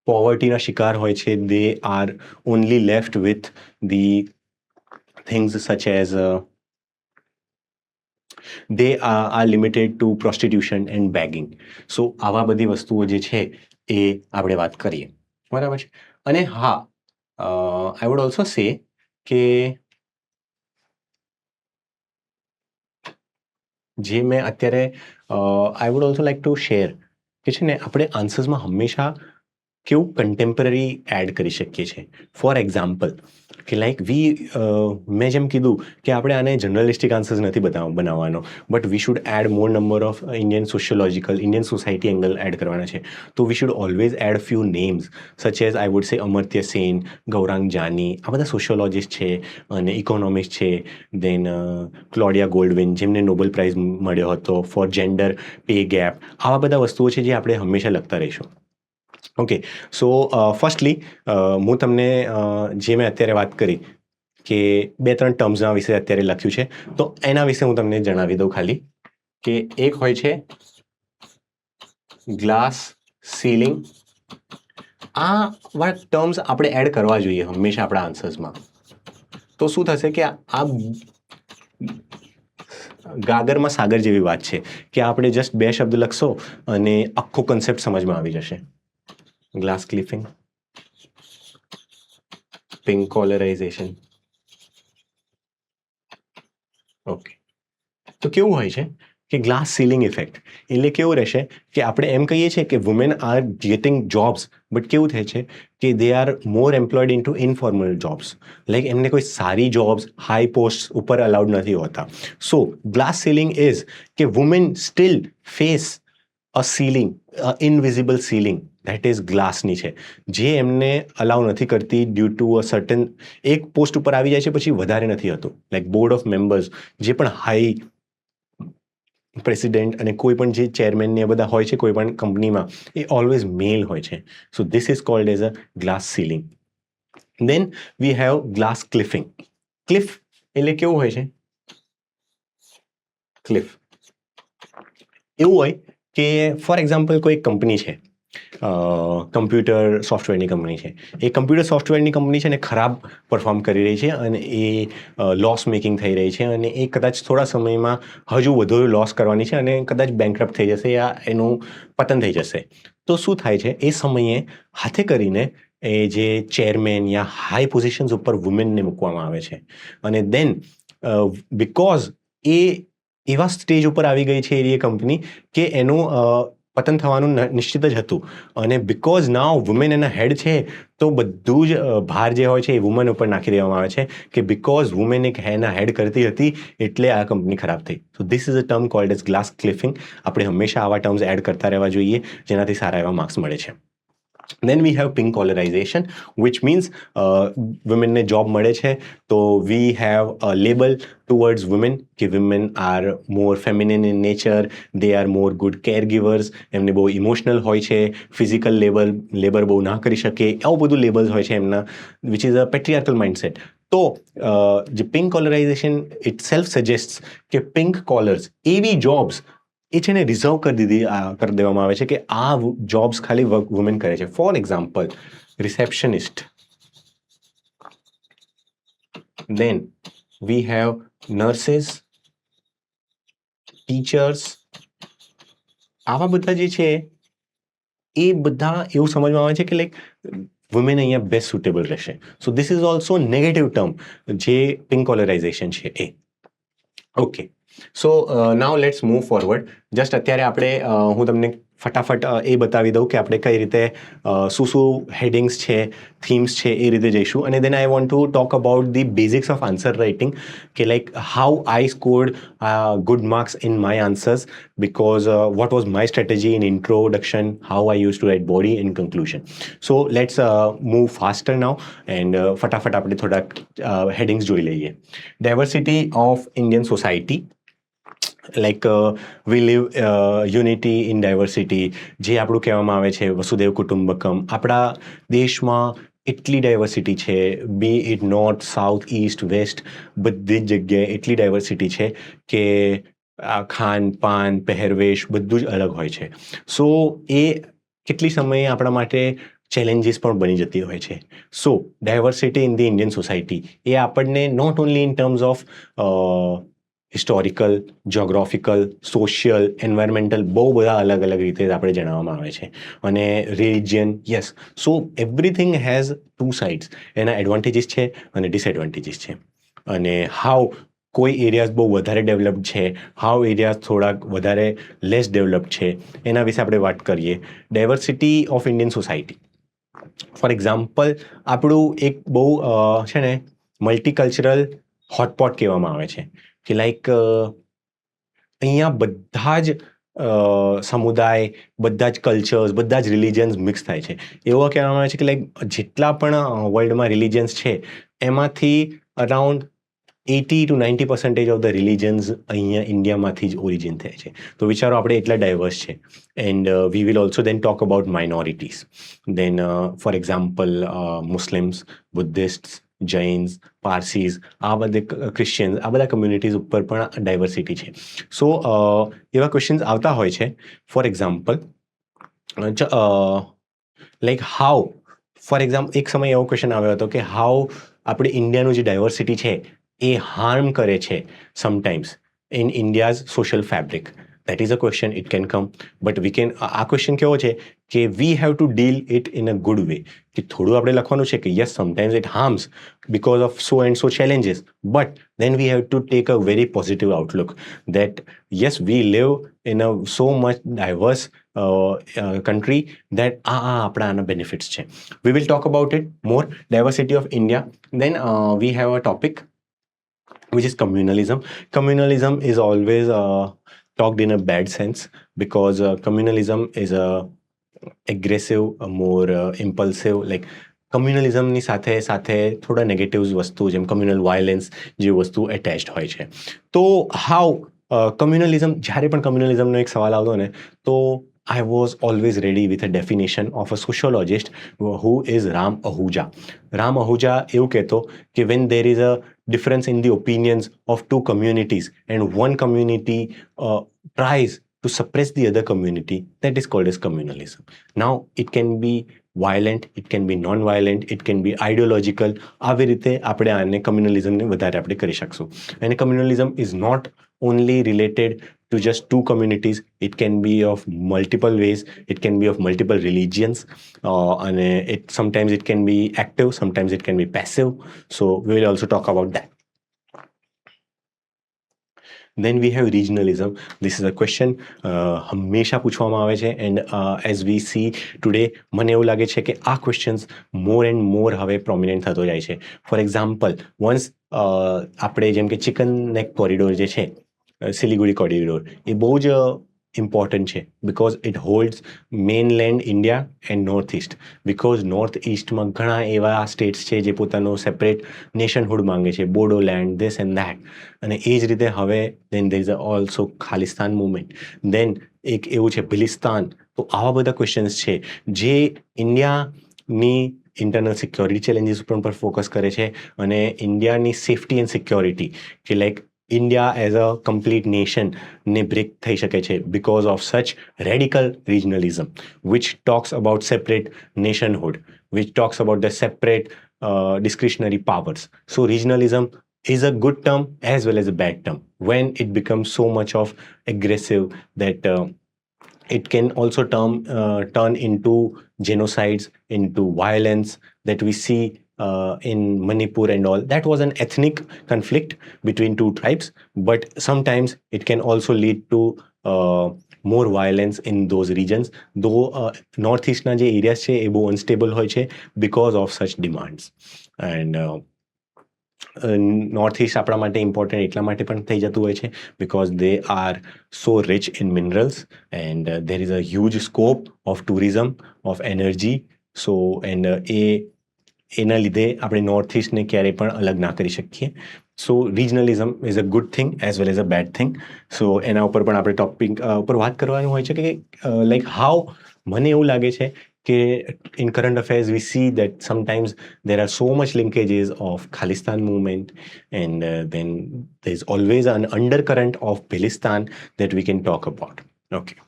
[SPEAKER 1] પોવર્ટીના શિકાર હોય છે. They are only left with the things such as they are limited to prostitution and begging. So આવા બધી વસ્તુઓ જે છે એ આપણે વાત કરીએ, બરાબર છે. અને હા, આઈ વુડ ઓલ્સો સે કે જે મેં અત્યારે આઈ would also like two share કે છે ને આપણે આન્સર્સમાં હંમેશા કેવું કન્ટેમ્પરરી એડ કરી શકીએ છીએ. ફોર એક્ઝામ્પલ કે લાઈક મેં જેમ કીધું કે આપણે આને જનરલિસ્ટિક આન્સર્સ નથી બનાવવાનો, but we should add more number of Indian sociological, Indian society angle add કરવાના છે. તો we should always add few names such as I would say Amartya Sen, Gaurang Jani, આ બધા સોશિયોલોજીસ્ટ છે અને ઇકોનોમિસ્ટ છે. દેન ક્લોડિયા ગોલ્ડવિન જેમને નોબેલ પ્રાઇઝ મળ્યો હતો ફોર જેન્ડર પે ગેપ. આવા બધા વસ્તુઓ છે જે આપણે હંમેશા લખતા રહીશું. ઓકે, સો ફર્સ્ટલી હું તમને જે મેં અત્યારે વાત કરી કે 2-3 ટર્મ્સના વિશે અત્યારે લખ્યું છે તો એના વિશે હું તમને જણાવી દઉં ખાલી કે એક હોય છે ગ્લાસ સીલિંગ. આ ટર્મ્સ આપણે એડ કરવા જોઈએ હંમેશા આપણા આન્સર્સમાં. તો શું થશે કે આ ગાગરમાં સાગર જેવી વાત છે કે આપણે જસ્ટ 2 શબ્દ લખશો અને આખો કન્સેપ્ટ સમજમાં આવી જશે. Glass cliffing, pink colorization. Okay, તો કેવું હોય છે કે ગ્લાસ સીલિંગ ઇફેક્ટ એટલે કેવું રહેશે કે આપણે એમ કહીએ છીએ કે women are getting jobs, but કેવું થાય છે કે they are more employed in to informal jobs. Like એમને કોઈ સારી જોબ્સ, હાઈ પોસ્ટ ઉપર અલાઉડ નથી હોતા. સો ગ્લાસ સીલિંગ ઇઝ કે women still face a ceiling, invisible ceiling that is ગ્લાસની છે, જે એમને અલાઉ નથી કરતી ડ્યુ ટુ અ સર્ટન એક પોસ્ટ ઉપર આવી જાય છે પછી વધારે નથી હતું. લાઈક બોર્ડ ઓફ મેમ્બર્સ જે પણ હાઈ પ્રેસિડેન્ટ અને કોઈ પણ જે ચેરમેન ને બધા હોય છે કોઈ પણ કંપનીમાં એ ઓલવેઝ મેલ હોય છે. So this is called as a glass ceiling. Then we have glass cliffing. Cliff એટલે કેવું હોય છે? ક્લિફ એવું હોય કે ફોર એક્ઝામ્પલ કોઈ કંપની છે, કમ્પ્યુટર સોફ્ટવેરની કંપની છે. એ કમ્પ્યુટર સોફ્ટવેરની કંપની છે ને ખરાબ પરફોર્મ કરી રહી છે અને એ લોસ મેકિંગ થઈ રહી છે અને એ કદાચ થોડા સમયમાં હજુ વધુ લોસ કરવાની છે અને કદાચ બેંકરપ્ટ થઈ જશે યા એનું પતન થઈ જશે. તો શું થાય છે એ સમયે હાથે કરીને એ જે ચેરમેન યા હાઈ પોઝિશન્સ ઉપર વુમેનને મૂકવામાં આવે છે અને દેન બિકોઝ એ એવા સ્ટેજ ઉપર આવી ગઈ છે એ કંપની કે એનું પતન થવાનું નિશ્ચિત જ હતું અને બિકોઝ નાવ વુમેન એના હેડ છે તો બધું જ ભાર જે હોય છે એ વુમન ઉપર નાખી દેવામાં આવે છે કે બિકોઝ વુમેન એક એના હેડ કરતી હતી એટલે આ કંપની ખરાબ થઈ. So this is a term called as glass cliffing. આપણે હંમેશા આવા ટર્મ્સ એડ કરતા રહેવા જોઈએ જેનાથી સારા એવા માર્ક્સ મળે છે. Then we have pink colorization, which means women ને જોબ મળે છે તો we have a label towards women કે women are more feminine in nature, they are more good caregivers, એમને બહુ ઇમોશનલ હોય છે, ફિઝિકલ લેબર બહુ ના કરી શકે, આવું બધું લેબલ્સ હોય છે એમના, વિચ ઇઝ અ પેટ્રિયાર્કલ માઇન્ડસેટ. તો જે પિંક કોલરાઇઝેશન ઇટ સેલ્ફ સજેસ્ટ કે પિંક કોલર્સ એવી જોબ્સ એ છે ને રિઝર્વ કરી દેવામાં આવે છે કે આ જોબ્સ ખાલી વુમેન કરે છે. For example, receptionist, then we have nurses, teachers, આવા બધા જે છે એ બધા એવું સમજવામાં આવે છે કે લાઈક વુમેન અહીંયા બેસ્ટ સુટેબલ રહેશે. So this is also negative term જે પિંક કોલરાઇઝેશન છે એ. Okay, so now let's move forward. Just અત્યારે આપણે હું તમને ફટાફટ એ બતાવી દઉં કે આપણે કઈ રીતે શું હેડિંગ્સ છે, થીમ્સ છે એ રીતે જઈશું. અને then I want to talk about the basics of answer writing, કે like how I scored good marks in my answers, because what was my strategy in introduction, how I used to write body and conclusion. So let's move faster now and ફટાફટ આપણે થોડાક headings જોઈ લઈએ. Diversity of Indian society, like we live unity in diversity, જે આપણું કહેવામાં આવે છે વસુદેવ કુટુંબકમ. આપણા દેશમાં એટલી ડાયવર્સિટી છે, be it north, south, east, west, બધી જ જગ્યાએ એટલી ડાયવર્સિટી છે કે ખાન પાન, પહેરવેશ બધું જ અલગ હોય છે. સો એ કેટલી સમયે આપણા માટે ચેલેન્જીસ પણ બની જતી હોય છે. So diversity in the Indian society એ આપણને not only in terms of historical, geographical, social, environmental બહુ બધા અલગ અલગ રીતે આપણે જણાવવામાં આવે છે. અને religion, yes, so everything has two sides. એના એડવાન્ટેજીસ છે અને ડિસએડવાન્ટેજીસ છે. અને હાઉ કોઈ એરિયાઝ બહુ વધારે ડેવલપ્ડ છે, હાઉ એરિયાઝ થોડાક વધારે લેસ ડેવલપ્ડ છે, એના વિશે આપણે વાત કરીએ. Diversity of Indian society, for example, આપણું એક બહુ છે ને મલ્ટીકલ્ચરલ હોટપોટ કહેવામાં આવે છે કે લાઈક અહીંયા બધા જ સમુદાય, બધા જ કલ્ચર્સ, બધા જ રિલિજન્સ મિક્સ થાય છે. એવું કહેવામાં આવે છે કે લાઈક જેટલા પણ વર્લ્ડમાં રિલિજન્સ છે એમાંથી around 80% to 90% of the religions અહીંયા ઇન્ડિયામાંથી જ ઓરિજિન થાય છે. તો વિચારો આપણે એટલા ડાયવર્સ છે. And we will also then talk about minorities. Then for example Muslims, Buddhists, Jains, Parsis, આ બધે ક્રિશ્ચિયન્સ, આ બધા કમ્યુનિટીઝ ઉપર પણ ડાયવર્સિટી છે. સો એવા ક્વેશ્ચન્સ આવતા હોય છે. For example, like how, for example એક સમય એવો ક્વેશ્ચન આવ્યો હતો કે હાઉ આપણે ઇન્ડિયાનું જે ડાયવર્સિટી છે એ હાર્મ કરે છે sometimes in India's social fabric. That is a question, it can come. But we can, આ ક્વેશ્ચન કેવો છે કે we have to deal it in a good way. કે થોડું આપણે લખવાનું છે કે yes, sometimes it harms because of so and so challenges, but then we have to take a very positive outlook that yes, we live in a so much diverse country that આપણા આના benefits છે. We will talk about it more, diversity of India. Then we have a topic which is communalism. Communalism is always talked in a bad sense, because communalism is a aggressive, more impulsive, like કમ્યુનલિઝમની સાથે સાથે થોડા નેગેટિવ્સ વસ્તુ જેમ communal violence જે વસ્તુ એટેચ્ડ હોય છે. તો હાઉ કમ્યુનલિઝમ, જ્યારે પણ કમ્યુનલિઝમનો એક સવાલ આવતો ને તો I was always ready with a definition of a sociologist who is Ram Ahuja. Ram Ahuja એવું કહેતો કે when there is a difference in the opinions of two communities and one community tries to suppress the other community, that is called as communalism. Now it can be violent, it can be non-violent, it can be ideological. આવી રીતે આપણે આને કમ્યુનલિઝમને વધારે આપણે કરી શકશું. અને communalism is not only related to just two communities, it can be of multiple ways, it can be of multiple religions, and sometimes it can be active, sometimes it can be passive. So we will also talk about that. Then we have regionalism. This is a question હંમેશા પૂછવામાં આવે છે, and as V C today મને એવું લાગે છે કે આ ક્વેશ્ચન્સ મોર એન્ડ મોર હવે પ્રોમિનન્ટ થતો જાય છે. ફોર એક્ઝામ્પલ, વન્સ આપણે જેમ કે ચિકન નેક કોરિડોર જે છે, સિલિગુડી કોરિડોર, એ બહુ જ ઇમ્પોર્ટન્ટ છે because it holds mainland India and north east. Because north ઇસ્ટમાં ઘણા એવા સ્ટેટ્સ છે જે પોતાનો સેપરેટ નેશનહુડ માંગે છે, બોડોલેન્ડ, ધીસ એન્ડ ધેટ. અને એ જ રીતે હવે દેન there is also Khalistan movement, દેન એક એવું છે બિલિસ્તાન. તો આવા બધા ક્વેશ્ચન્સ છે જે ઇન્ડિયાની ઇન્ટરનલ સિક્યોરિટી ચેલેન્જીસ ઉપર ફોકસ કરે છે અને ઇન્ડિયાની સેફટી એન્ડ સિક્યોરિટી કે like India as a complete nation ને બ્રેક થઈ શકે છે because of such radical regionalism which talks about separate nationhood, which talks about the separate discretionary powers. So regionalism is a good term as well as a bad term when it becomes so much of aggressive that it can also turn into genocides, into violence that we see in Manipur and all. That was an ethnic conflict between two tribes, but sometimes it can also lead to more violence in those regions. Though northeastના જે areas છે એ બહુ unstable હોય છે because of such demands. And north east આપણા માટે important એટલા માટે પણ થઈ જતું હોય છે because they are so rich in minerals and there is a huge scope of tourism, of energy. So and એના લીધે આપણે નોર્થ ઇસ્ટને ક્યારેય પણ અલગ ના કરી શકીએ. So regionalism is a good thing as well as a bad thing. So એના ઉપર પણ આપણે ટોપિક ઉપર વાત કરવાનું હોય છે કે લાઈક હાઉ, મને એવું લાગે છે કે in current affairs we see that sometimes there are so much linkages of Khalistan movement and then there's always an undercurrent of Bhilistan that we can talk about. Okay.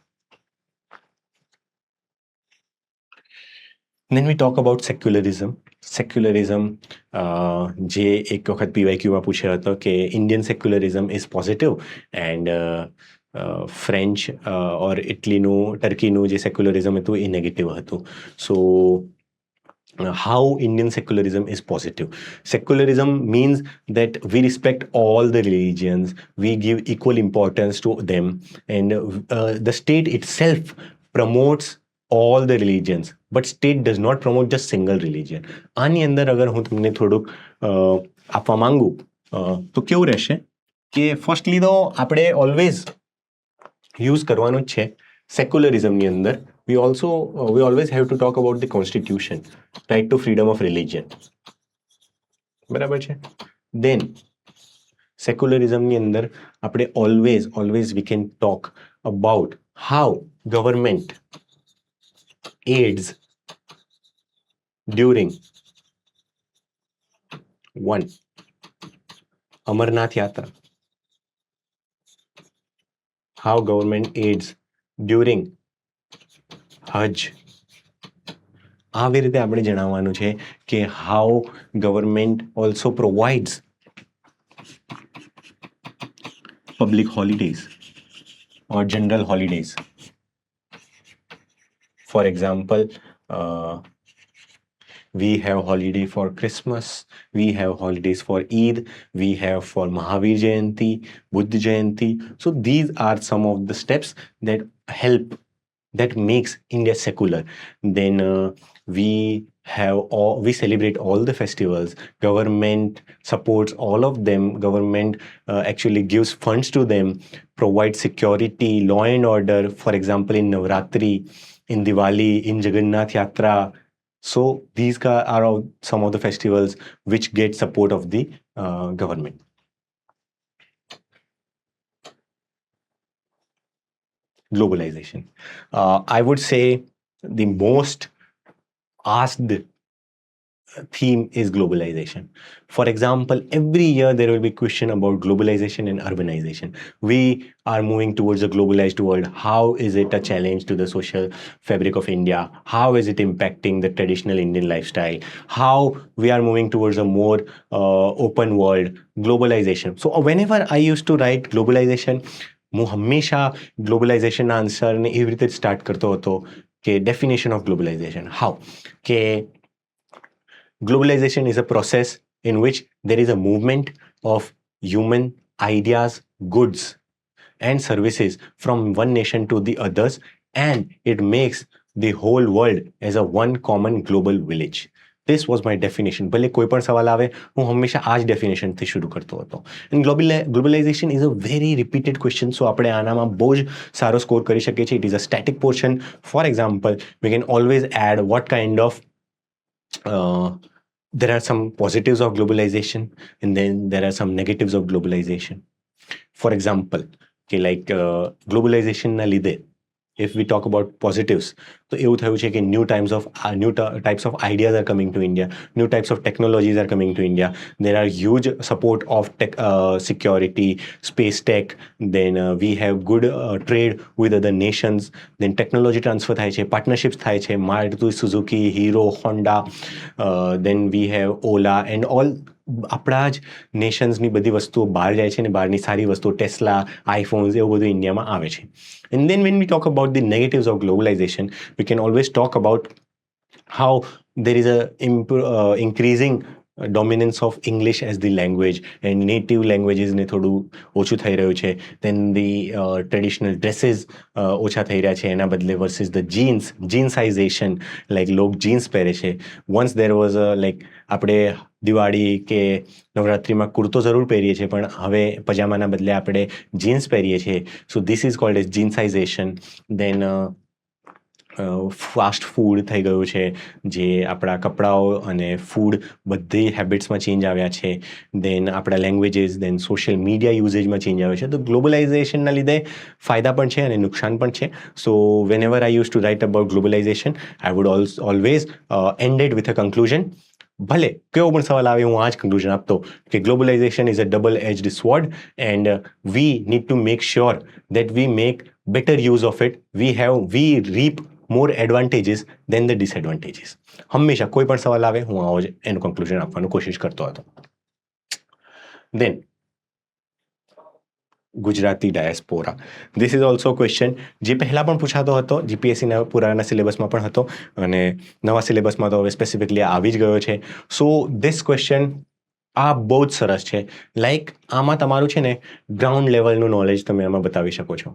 [SPEAKER 1] Then we talk about secularism. Secularism, જે એક વખત પીવાયક્યુમાં પૂછ્યો હતો કે Indian secularism is positive and French or ઇટલીનું, ટર્કીનું જે secularism હતું એ નેગેટિવ હતું. સો how Indian secularism is positive. Secularism means that we respect all the religions, we give equal importance to them, and the state itself promotes all the religions, but state does not promote just single religion. આની અંદર અગર હું તમને થોડુંક આપવા માંગુ તો કેવું રહેશે કે ફર્સ્ટલી તો આપણે ઓલવેઝ યુઝ કરવાનું જ છે સેક્યુલરિઝમની અંદર. we always have to talk about the constitution, right to freedom of religion. બરાબર છે. then secularismની અંદર આપણે always we can talk about how government aids during one Amarnath Yatra, how government aids during હજ. આવી રીતે આપણે જણાવવાનું છે કે how government also provides public holidays or general holidays. For example, we have holiday for Christmas, we have holidays for Eid, we have for Mahavir Jayanti, Buddha Jayanti. So these are some of the steps that help, that makes India secular. Then we celebrate all the festivals. Government supports all of them. Government actually gives funds to them, provides security, law and order. For example, in Navratri, in Diwali, in Jagannath Yatra. So these are some of the festivals which get support of the government. Globalization. I would say the most asked theme is globalization. For example, every year there will be question about globalization and urbanization. We are moving towards a globalized world. How is it a challenge to the social fabric of India? How is it impacting the traditional Indian lifestyle? How we are moving towards a more open world? Globalization. So whenever I used to write globalization, હું હંમેશા ગ્લોબલાઇઝેશનના આન્સરને એવી રીતે start કરતો હતો કે definition of globalisation. How કે globalization is a process in which there is a movement of human ideas, goods and services from one nation to the others, and it makes the whole world as a one common global village. This was my definition. ભલે કોઈ પણ સવાલ આવે હું હંમેશા આ જ ડેફિનેશનથી શરૂ કરતો હતો. And globalization is a very repeated question, so આપણે આનામાં બહુ જ સારો સ્કોર કરી શકીએ છીએ. It is a static portion. For example, we can always add what kind of there are some positives of globalization and then there are some negatives of globalization. For example, globalization na લીધે if we talk about positives, તો એવું થયું છે કે new types of ideas are coming to India, new types of technologies are coming to India. There are huge support of tech, security, space tech. Then we have good trade with other nations. Then technology transfer થાય છે, partnerships થાય છે, Maruti Suzuki, Hero, Honda. Then we have Ola and all. આપણા જ નેશન્સની બધી વસ્તુઓ બહાર જાય છે અને બહારની સારી વસ્તુઓ ટેસ્લા, આઈફોન્સ એવું બધું ઇન્ડિયામાં આવે છે. And then when we talk about the negatives of globalization, we can always talk about how there is a increasing dominance of English as the language and native languages ને થોડું ઓછું થઈ રહ્યું છે. then the traditional dresses ઓછા થઈ રહ્યા છે એના બદલે versus the jeansization, like lock jeans પહેરે છે. once there was a આપણે દિવાળી કે નવરાત્રિમાં કુર્તો જરૂર પહેરીએ છીએ પણ હવે પજામાના બદલે આપણે જીન્સ પહેરીએ છીએ. So this is called as jeansization. Then fast food થઈ ગયું છે, જે આપણા કપડાઓ અને ફૂડ બધી હેબિટ્સમાં ચેન્જ આવ્યા છે. દેન આપણા લેંગ્વેજીસ, દેન સોશિયલ મીડિયા યુઝેજમાં ચેન્જ આવ્યો છે. તો ગ્લોબલાઇઝેશનના લીધે ફાયદા પણ છે અને નુકસાન પણ છે. So when ever I use to write about globalisation, I would always ended with a conclusion. ભલે કેવો પણ સવાલ આવે હું આ જ કન્ક્લુઝન આપતો કે globalization is a double edged sword and we need to make sure that we make better use of it. We reap more advantages than the disadvantages. હંમેશા કોઈ પણ સવાલ આવે હું આવો જ એનું કન્ક્લુઝન આપવાનું કોશિશ કરતો હતો. Then Gujarati diaspora, this is also question જે પહેલાં પણ પૂછાતો હતો, જીપીએસસીના પુરાના સિલેબસમાં પણ હતો અને નવા સિલેબસમાં તો હવે સ્પેસિફિકલી આવી જ ગયો છે. સો ધીસ ક્વેશ્ચન આ બહુ જ સરસ છે. આમાં તમારું છે ને ગ્રાઉન્ડ લેવલનું નોલેજ તમે આમાં બતાવી શકો છો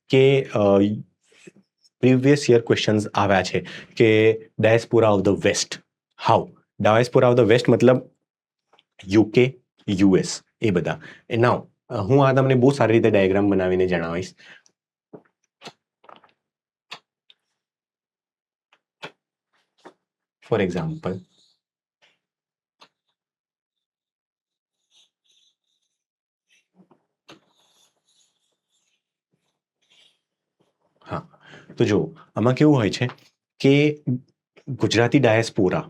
[SPEAKER 1] કે પ્રીવિયસ યર ક્વેશ્ચન્સ આવ્યા છે કે diaspora of the west. How diaspora of the west મતલબ UK, US એ બધા. નાઉ હું આ તમને બહુ સારી રીતે ડાયાગ્રામ બનાવીને જણાવીશ. ફોર એક્ઝામ્પલ, હા તો જો આમાં કેવું હોય છે કે ગુજરાતી ડાયસ્પોરા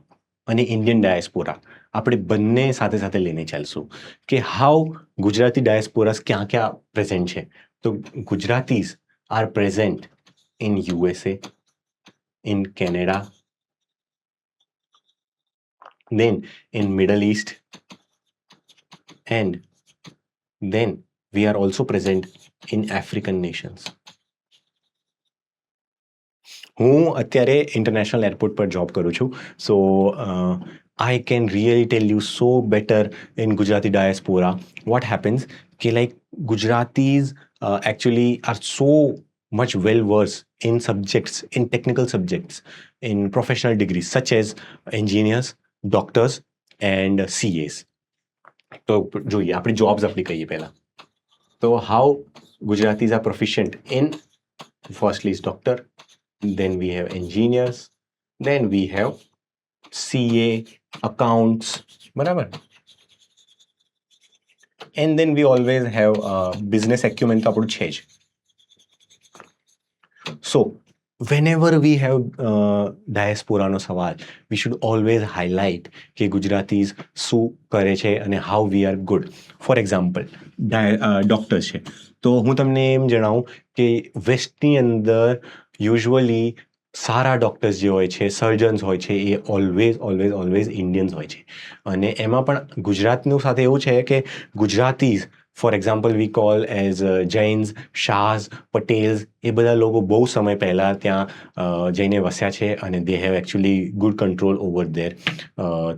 [SPEAKER 1] અને ઇન્ડિયન ડાયસ્પોરા આપણે બંને સાથે સાથે લઈને ચાલશું કે હાઉ ગુજરાતી ડાયસ્પોરાસ ક્યાં ક્યાં પ્રેઝન્ટ છે. તો Gujaratis are present in USA, in Canada, then in Middle East, and then we are also present in African nations. હું અત્યારે ઇન્ટરનેશનલ એરપોર્ટ પર જોબ કરું છું. સો I can really tell you so better in Gujarati diaspora what happens कि Gujaratis actually are so much well versed in subjects, in technical subjects, in professional degrees such as engineers, doctors and CAs. તો જોઈએ આપણે jobs આપણી કહીએ પહેલા. તો how Gujaratis are proficient in, firstly is doctor, then we have engineers, then we have CA, accounts, બરાબર. And then we always have business acumen તો આપણું છે જ. So whenever we have diasporાનો સવાલ, we should always highlight કે ગુજરાતીઝ શું કરે છે અને how we are good. For example, doctors છે તો હું તમને એમ જણાવું કે વેસ્ટની અંદર યુઝ્યુઅલી સારા ડૉક્ટર્સ જે હોય છે, સર્જન્સ હોય છે, એ ઓલવેઝ ઇન્ડિયન્સ હોય છે. અને એમાં પણ ગુજરાતનું સાથે એવું છે કે Gujaratis for example we call as Jains, Shahs, Patels, એ બધા લોકો બહુ સમય પહેલાં ત્યાં જઈને વસ્યા છે અને દે have actually good control over there.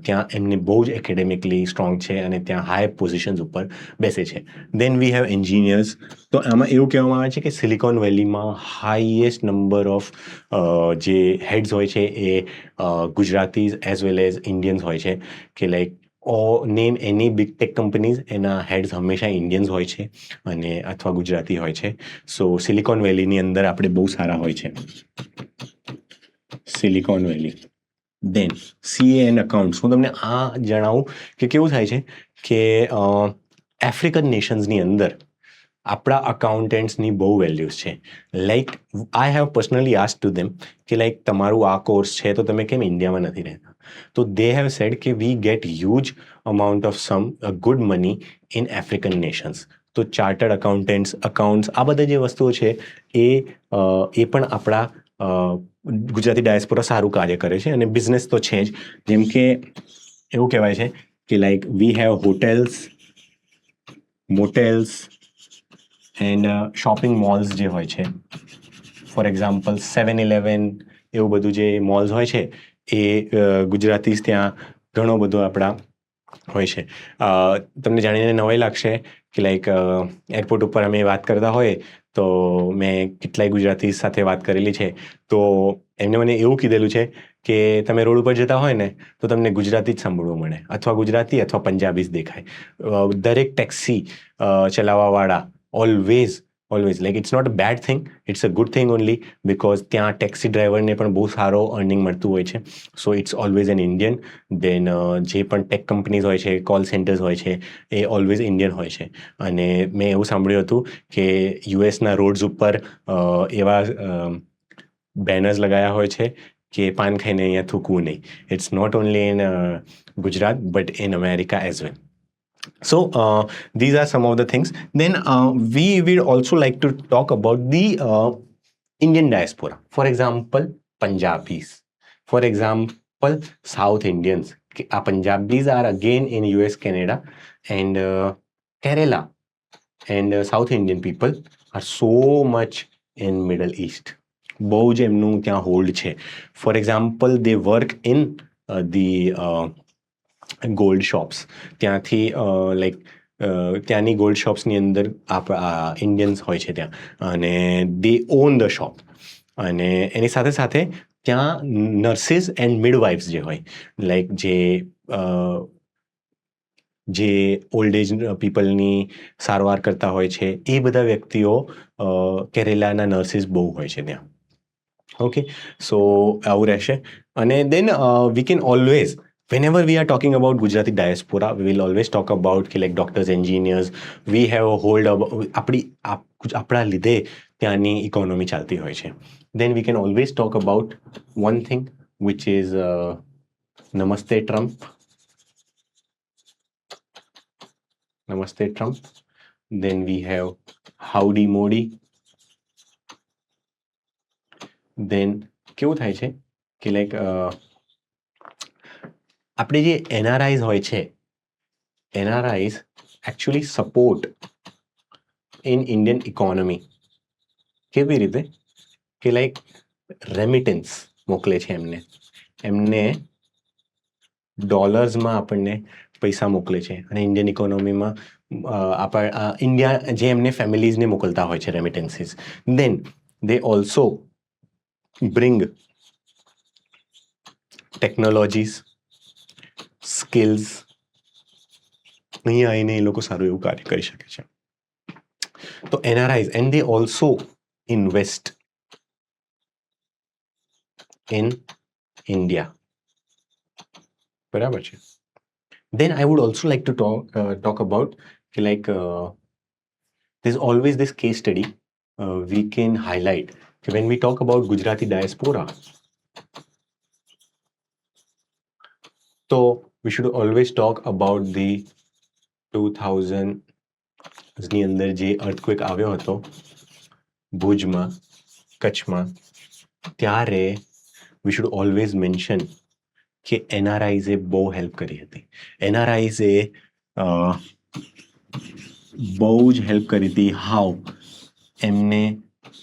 [SPEAKER 1] ત્યાં એમને બહુ જ એકેડેમિકલી સ્ટ્રોંગ છે અને ત્યાં હાઈ પોઝિશન્સ ઉપર બેસે છે. Then we have engineers. તો આમાં એવું કહેવામાં આવે છે કે સિલિકોન વેલીમાં હાઈએસ્ટ નંબર ઓફ જે હેડ્સ હોય છે એ Gujaratis as well as Indians હોય છે. કે લાઈક નેમ એની બિગ ટેક કંપનીઝ, એના હેડ્સ હંમેશા ઇન્ડિયન્સ હોય છે અને અથવા ગુજરાતી હોય છે. સો સિલિકોન વેલીની અંદર આપણે બહુ સારા હોય છે. Silicon valley. Then CA and accounts. હું તમને આ જણાવું કે કેવું થાય છે કે આફ્રિકન નેશન્સની અંદર આપણા અકાઉન્ટન્ટ્સની બહુ વેલ્યુઝ છે. Like I have personally ask to them કે લાઈક તમારું આ કોર્સ છે તો તમે કેમ ઇન્ડિયામાં નથી રહેતા? તો દે હેવ સેડ કે we get huge amount of good money in African Nations. તો ચાર્ટર્ડ અકાઉન્ટન્ટ્સ, અકાઉન્ટ્સ, આ બધા જે વસ્તુઓ છે એ પણ આપણા ગુજરાતી ડાયસ્પોરા સારું કાર્ય કરે છે. અને બિઝનેસ તો છે જ. જેમ કે એવું કહેવાય છે કે like we have hotels, motels and shopping malls જે હોય છે. ફોર એક્ઝામ્પલ 7-Eleven, એવું બધું જે મોલ્સ હોય છે એ ગુજરાતીઝ ત્યાં ઘણો બધો આપણા હોય છે. તમને જાણીને નવાઈ લાગશે કે લાઈક એરપોર્ટ ઉપર અમે વાત કરતા હોય તો મેં કેટલાય ગુજરાતી સાથે વાત કરેલી છે. તો એમને મને એવું કીધેલું છે કે તમે રોડ ઉપર જતા હોય ને તો તમને ગુજરાતી જ સાંભળવું મળે, અથવા ગુજરાતી અથવા પંજાબી જ દેખાય. દરેક ટેક્સી ચલાવવાવાળા always like it's not a bad thing, it's a good thing only, because ત્યાં ટેક્સી ડ્રાઈવરને પણ બહુ સારો અર્નિંગ મળતું હોય છે. So it's always an Indian. Then જે પણ ટેક કંપનીઝ હોય છે, કોલ સેન્ટર્સ હોય છે, એ ઓલવેઝ ઇન્ડિયન હોય છે. અને મેં એવું સાંભળ્યું હતું કે યુએસના રોડ્સ ઉપર એવા બેનર્સ લગાયા હોય છે કે પાન ખાઈને અહીંયા થૂકવું નહીં. It's not only in Gujarat but in America as well. So these are some of the things. Then we will also like to talk about the Indian diaspora. For example, Punjabis. For example, South Indians. Punjabis are again in US, Canada, and Kerala. And South Indian people are so much in Middle East. બહુ જ એમનું ત્યાં hold છે. For example, they work in the gold shops. ત્યાંથી like ત્યાંની gold શોપ્સની અંદર Indians હોય છે ત્યાં, અને દે ઓન ધ શોપ. અને એની સાથે સાથે ત્યાં નર્સિસ એન્ડ મિડવાઇફ્સ જે હોય, લાઈક જે ઓલ્ડ એજ પીપલની સારવાર કરતા હોય છે, એ બધા વ્યક્તિઓ કેરેલાના નર્સિસ બહુ હોય છે ત્યાં. ઓકે, સો આવું રહેશે. અને then we can always, whenever we are talking about Gujarati diaspora, we will always talk about કે like doctors, engineers, we have a hold આપણા લીધે ત્યાંની ઇકોનોમી ચાલતી હોય છે. Then we can always talk about one thing which is Namaste Trump. Namaste Trump. Then we have Howdy Modi. Then કેવું થાય છે કે લાઈક આપણે જે એનઆરઆઈઝ હોય છે, NRIs actually support in Indian economy. કેવી રીતે? કે લાઈક રેમિટન્સ મોકલે છે એમને ડોલર્સમાં આપણને પૈસા મોકલે છે, અને ઇન્ડિયન ઇકોનોમીમાં ઇન્ડિયા જે એમને ફેમિલીઝને મોકલતા હોય છે remittances. Then they also bring technologies, skills. અહીંયા આવીને એ લોકો સારું એવું કાર્ય કરી શકે છે. તો NRIs, and they also invest in India. બરાબર છે. Then I would also like to talk about like there's always this case study we can highlight when we talk about Gujarati diaspora. So we should always talk about the 2000 ની અંદર જે earthquake આવ્યો હતો ભુજમાં, કચ્છમાં, ત્યારે we should always mention કે એનઆરઆઈઝે બહુ હેલ્પ કરી હતી. એનઆરઆઈઝે બહુ જ હેલ્પ કરી હતી. હાઉ એમને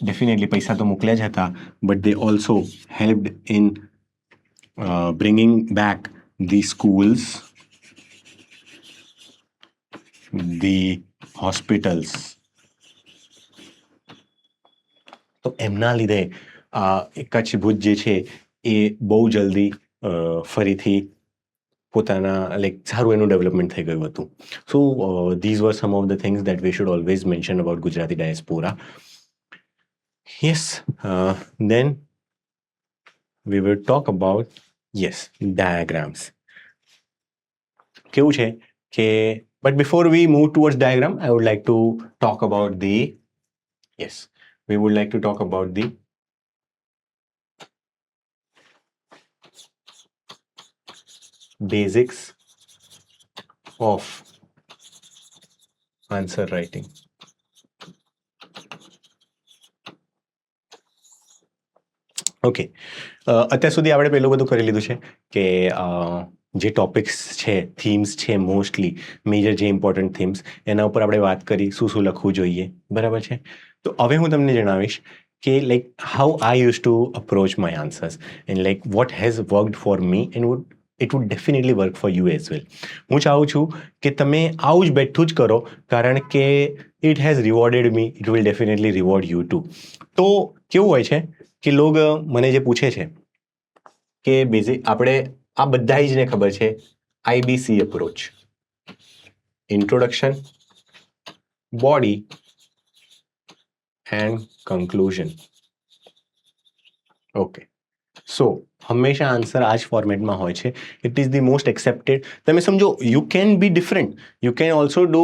[SPEAKER 1] ડેફિનેટલી પૈસા તો મોકલ્યા જ હતા, but they also helped in bringing back the schools, the hospitals. તો એમના લીધે કચ્છ ભુજ જે છે એ બહુ જલ્દી ફરીથી પોતાના લાઈક સારું એનું ડેવલપમેન્ટ થઈ ગયું હતું. So these were some of the things that we should always mention about Gujarati diaspora. Yes, then we will talk about, yes, diagrams. કેવું છે કે but before we move towards diagram, I would like to talk about the, yes, we would like to talk about the basics of answer writing. Okay, અત્યાર સુધી આપણે પેલું બધું કરી લીધું છે કે જે ટોપિક્સ છે, થીમ્સ છે, મોસ્ટલી મેજર જે ઇમ્પોર્ટન્ટ થીમ્સ, એના ઉપર આપણે વાત કરી શું શું લખવું જોઈએ, બરાબર છે. તો હવે હું તમને જણાવીશ કે like how I use to approach my answers and like what has worked for me and it would definitely work for you as well. હું ચાહું છું કે તમે આવું જ બેઠું જ કરો, કારણ કે it has rewarded me, it will definitely reward you too. તો કેવું હોય છે કે લોગ મને જે પૂછે છે કે બેઝિક આપણે આ બધા જને ખબર છે IBC approach, introduction, body and conclusion. Okay, so હંમેશા આન્સર આ જ ફોર્મેટમાં હોય છે. It is the most accepted. તમે સમજો you can be different, you can also do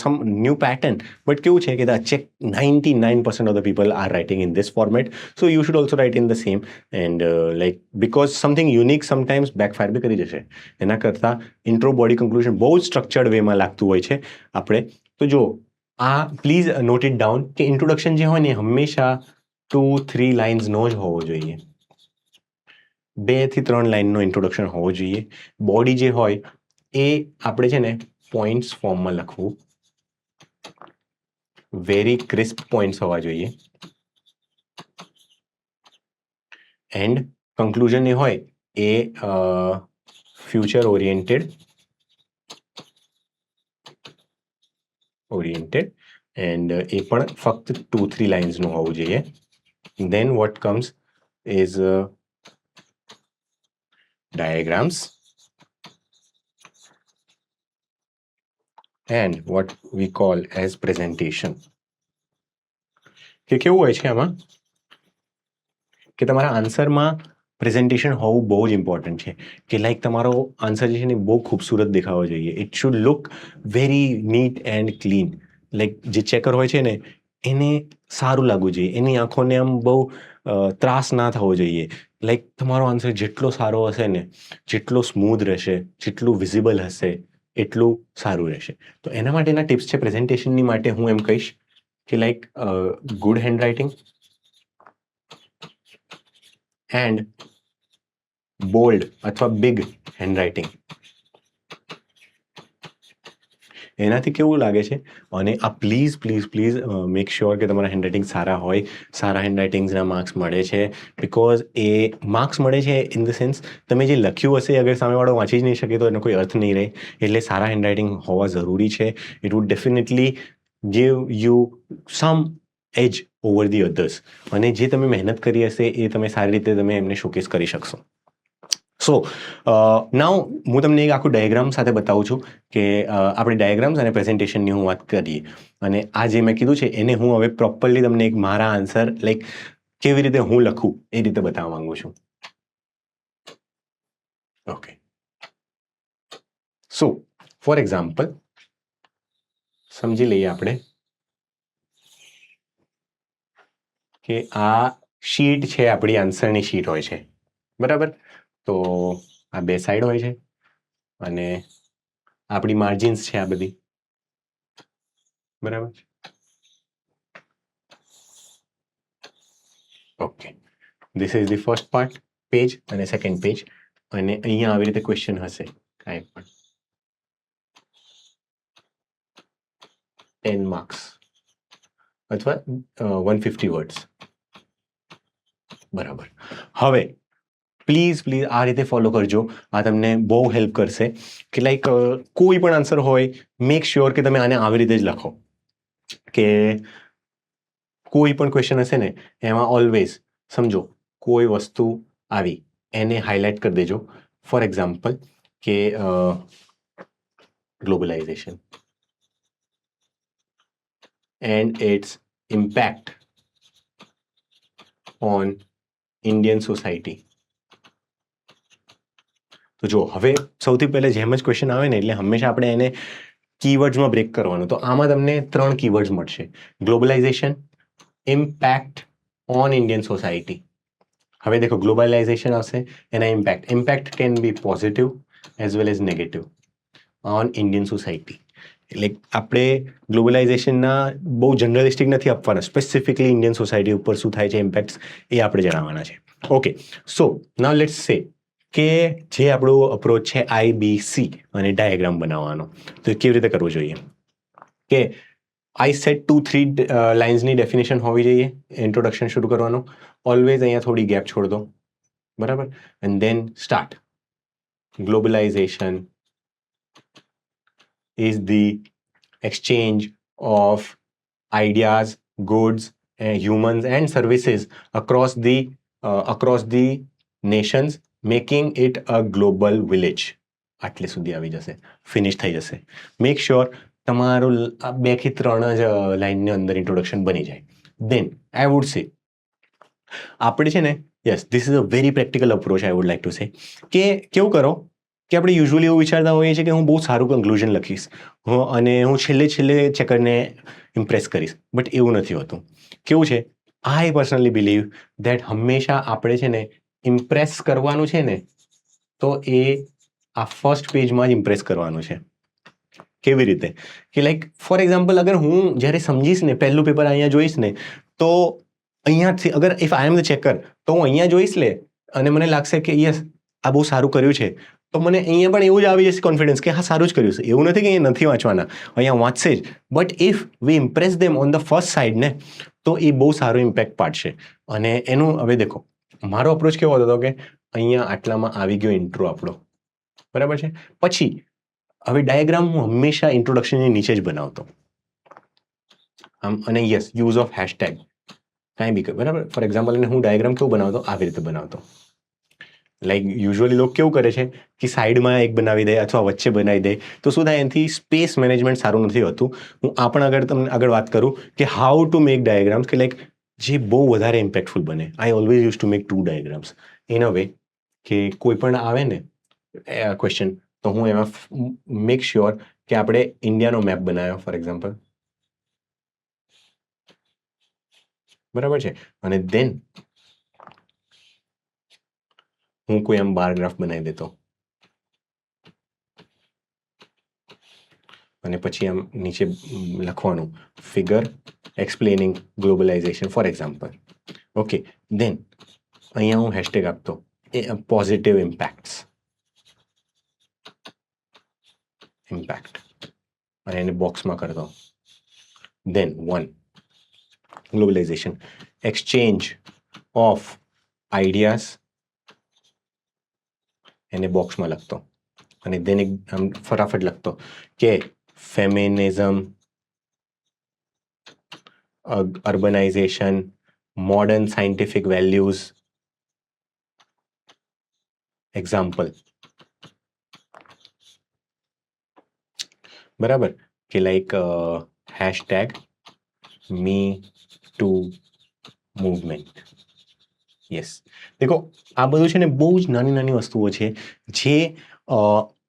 [SPEAKER 1] some new pattern, but કેવું છે કે the check 99% of the people are writing in this format, so you should also write in the same. And like because something unique sometimes backfire બી કરી જશે. એના કરતાં intro, body, conclusion બહુ જ સ્ટ્રક્ચર્ડ વેમાં લાગતું હોય છે આપણે. તો જો આ પ્લીઝ નોટ ઇટ ડાઉન કે ઇન્ટ્રોડક્શન જે હોય ને હંમેશા 2-3 લાઇન્સનો જ હોવો જોઈએ. 2 થી 3 લાઇનનો ઇન્ટ્રોડક્શન હોવો જોઈએ. બોડી જે હોય એ આપણે છે ને પોઈન્ટ્સ ફોર્મમાં લખવું, વેરી ક્રિસ્પ પોઈન્ટ્સ હોવા જોઈએ. એન્ડ કન્ક્લુઝન એ હોય એ ફ્યુચર ઓરિએન્ટેડ એન્ડ એ પણ ફક્ત 2-3 લાઇન્સનું હોવું જોઈએ. Then what comes is diagrams and what we call as presentation. કે કેવું હોય છે આમાં કે તમારા આન્સરમાં પ્રેઝન્ટેશન હોવું બહુ જ ઇમ્પોર્ટન્ટ છે. કે લાઈક તમારો આન્સર જે છે ને બહુ ખૂબસૂરત દેખાવો જોઈએ. It should look very neat and clean. Like જે ચેકર હોય છે ને એને સારું લાગવું જોઈએ, એની આંખોને આમ બહુ ત્રાસ ના થવો જોઈએ. લાઈક તમારો આન્સર જેટલો સારો હશે ને, જેટલો સ્મૂધ રહેશે, જેટલું વિઝિબલ હશે, એટલું સારું રહેશે. તો એના માટેના ટિપ્સ છે પ્રેઝન્ટેશનની માટે. હું એમ કહીશ કે like good hand writing and bold અથવા બિગ હેન્ડ રાઇટિંગ. એનાથી કેવું લાગે છે, અને આ please please please make sure કે તમારા હેન્ડરાઇટિંગ સારા હોય. સારા હેન્ડરાઇટિંગ્સના માર્ક્સ મળે છે, બિકોઝ એ માર્ક્સ મળે છે ઇન ધ સેન્સ તમે જે લખ્યું હશે અગર સામેવાળો વાંચી જ નહીં શકે તો એનો કોઈ અર્થ નહીં રહે. એટલે સારા હેન્ડરાઇટિંગ હોવા જરૂરી છે. It would definitely give you some edge over the others. અને જે તમે મહેનત કરી હશે એ તમે સારી રીતે તમે એમને શોકેસ કરી શકશો. સો નાઉ હું તમને એક આખું ડાયાગ્રામ સાથે બતાવું છું કે આપણે ડાયાગ્રામ્સ અને પ્રેઝન્ટેશનની હું વાત કરીએ. અને આ જે મેં કીધું છે એને હું હવે પ્રોપરલી તમને એક મારા આન્સર લાઈક કેવી રીતે હું લખું એ રીતે બતાવવા માંગુ છું. ઓકે, સો ફોર એક્ઝામ્પલ સમજી લઈએ આપણે કે આ શીટ છે, આપણી આન્સરની શીટ હોય છે, બરાબર. તો આ બે સાઈડ હોય છે અને આપણી માર્જિન્સ છે આ બધી, બરાબર. Okay, this is the first part, page અને સેકન્ડ પેજ. અને અહીંયા આવી રીતે ક્વેશ્ચન હશે કાંઈ પણ. 10 માર્ક્સ અથવા 150 વર્ડ્સ. બરાબર. હવે પ્લીઝ આ રીતે ફોલો કરજો. આ તમને બહુ હેલ્પ કરશે કે લાઈક કોઈ પણ આન્સર હોય, મેક શ્યોર કે તમે આને આવી રીતે જ લખો કે કોઈ પણ ક્વેશ્ચન હશે ને એમાં ઓલવેઝ સમજો કોઈ વસ્તુ આવી એને હાઇલાઇટ કરી દેજો. ફોર એક્ઝામ્પલ કે globalisation and its impact on Indian society. તો જો હવે સૌથી પહેલાં જેમ જ ક્વેશ્ચન આવે ને એટલે હંમેશા આપણે એને કીવર્ડ્સમાં બ્રેક કરવાનું. તો આમાં તમને 3 કીવર્ડ્સ મળશે: globalisation, impact on Indian society. હવે દેખો ગ્લોબલાઇઝેશન આવશે, એના impact can B positive as well as negative on Indian society. એટલે આપણે ગ્લોબલાઇઝેશનના બહુ જનરલિસ્ટિક નથી આપવાના, સ્પેસિફિકલી ઇન્ડિયન સોસાયટી ઉપર શું થાય છે ઇમ્પેક્ટ્સ એ આપણે જણાવવાના છે. ઓકે, સો નાઉ લેટ્સ સે કે જે આપણો અપ્રોચ છે IBC અને ડાયાગ્રામ બનાવવાનો, તો કેવી રીતે કરવું જોઈએ કે આઈ સેટ 2-3 લાઇન્સની ડેફિનેશન હોવી જોઈએ ઇન્ટ્રોડક્શન શરૂ કરવાનો. ઓલવેઝ અહીંયા થોડી ગેપ છોડ દો, બરાબર, and then start. Globalisation is the exchange of ideas, goods, humans and services across the nations, making it a global village. આટલે સુધી આવી જશે, ફિનિશ થઈ જશે. મેક શ્યોર તમારું 2 થી 3 જ લાઇનની અંદર ઇન્ટ્રોડક્શન બની જાય. દેન આઈ વુડ સે આપણે છે ને, yes this is a very practical approach. I would like to say કે કેવું કરો કે આપણે યુઝ્યુઅલી એવું વિચારતા હોઈએ છીએ કે હું બહુ સારું કન્ક્લુઝન લખીશ અને હું છેલ્લે ચેકરને ઇમ્પ્રેસ કરીશ, બટ એવું નથી હોતું. કેવું છે, આઈ પર્સનલી બિલીવ દેટ હંમેશા આપણે છે ને ઇમ્પ્રેસ કરવાનું છે ને તો એ આ ફર્સ્ટ પેજમાં જ ઇમ્પ્રેસ કરવાનું છે. કેવી રીતે કે લાઈક ફોર એક્ઝામ્પલ અગર હું જ્યારે સમજીશ ને, પહેલું પેપર અહીંયા જોઈશ ને, તો અહીંયાથી અગર if I am the checker તો હું અહીંયા જોઈશ લે અને મને લાગશે કે યસ આ બહુ સારું કર્યું છે, તો મને અહીંયા પણ એવું જ આવી જશે કોન્ફિડન્સ કે હા સારું જ કર્યું છે. એવું નથી કે અહીંયા નથી વાંચવાના, અહીંયા વાંચશે જ, but if V Impress them on the first side ને તો એ બહુ સારો ઇમ્પેક્ટ પાડશે. અને એનું હવે દેખો મારો અપ્રોચ કેવો હતો કે અહીંયા આટલામાં આવી ગયો ઇન્ટ્રો આપણો, બરાબર છે. પછી હવે ડાયાગ્રામ હું હંમેશા ઇન્ટ્રોડક્શનની નીચે જ બનાવતો આમ, અને યસ યુઝ ઓફ હેશટેગ કાંઈ બી, બરાબર. ફોર એક્ઝામ્પલ અને હું ડાયાગ્રામ કેવું બનાવતો, આવી રીતે બનાવતો. લાઈક યુઝ્યુઅલી લોકો કેવું કરે છે કે સાઈડમાં એક બનાવી દે અથવા વચ્ચે બનાવી દે, તો શું થાય એનાથી સ્પેસ મેનેજમેન્ટ સારું નથી હોતું. હું આ પણ તમને આગળ વાત કરું કે હાઉ ટુ મેક ડાયાગ્રામ્સ કે લાઈક જે બહુ વધારે ઇમ્પેક્ટફુલ બને. I always use to make 2 diagrams in a way કે કોઈ પણ આવે ને ક્વેશ્ચન તો હું એમાં મેક શ્યોર કે આપણે ઇન્ડિયાનો મેપ બનાવ્યો ફોર એક્ઝામ્પલ, બરાબર છે, અને દેન હું કોઈ આમ બાર ગ્રાફ બનાવી દેતો અને પછી આમ નીચે લખવાનું figure explaining globalization for example. Okay, then અહીંયા હું હેશટેગ આપતો પોઝિટિવ ઇમ્પેક્ટ અને એને બોક્સમાં કરતો. દેન 1 ગ્લોબલાઇઝેશન એક્સચેન્જ ઓફ આઈડિયાઝ એને બોક્સમાં લખતો અને દેન એક આમ ફટાફટ લખતો કે feminism, urbanisation, modern scientific values, example, બરાબર, કે like hashtag me to movement. Yes, દેખો આ બધું છે ને બહુ જ નાની નાની વસ્તુઓ છે જે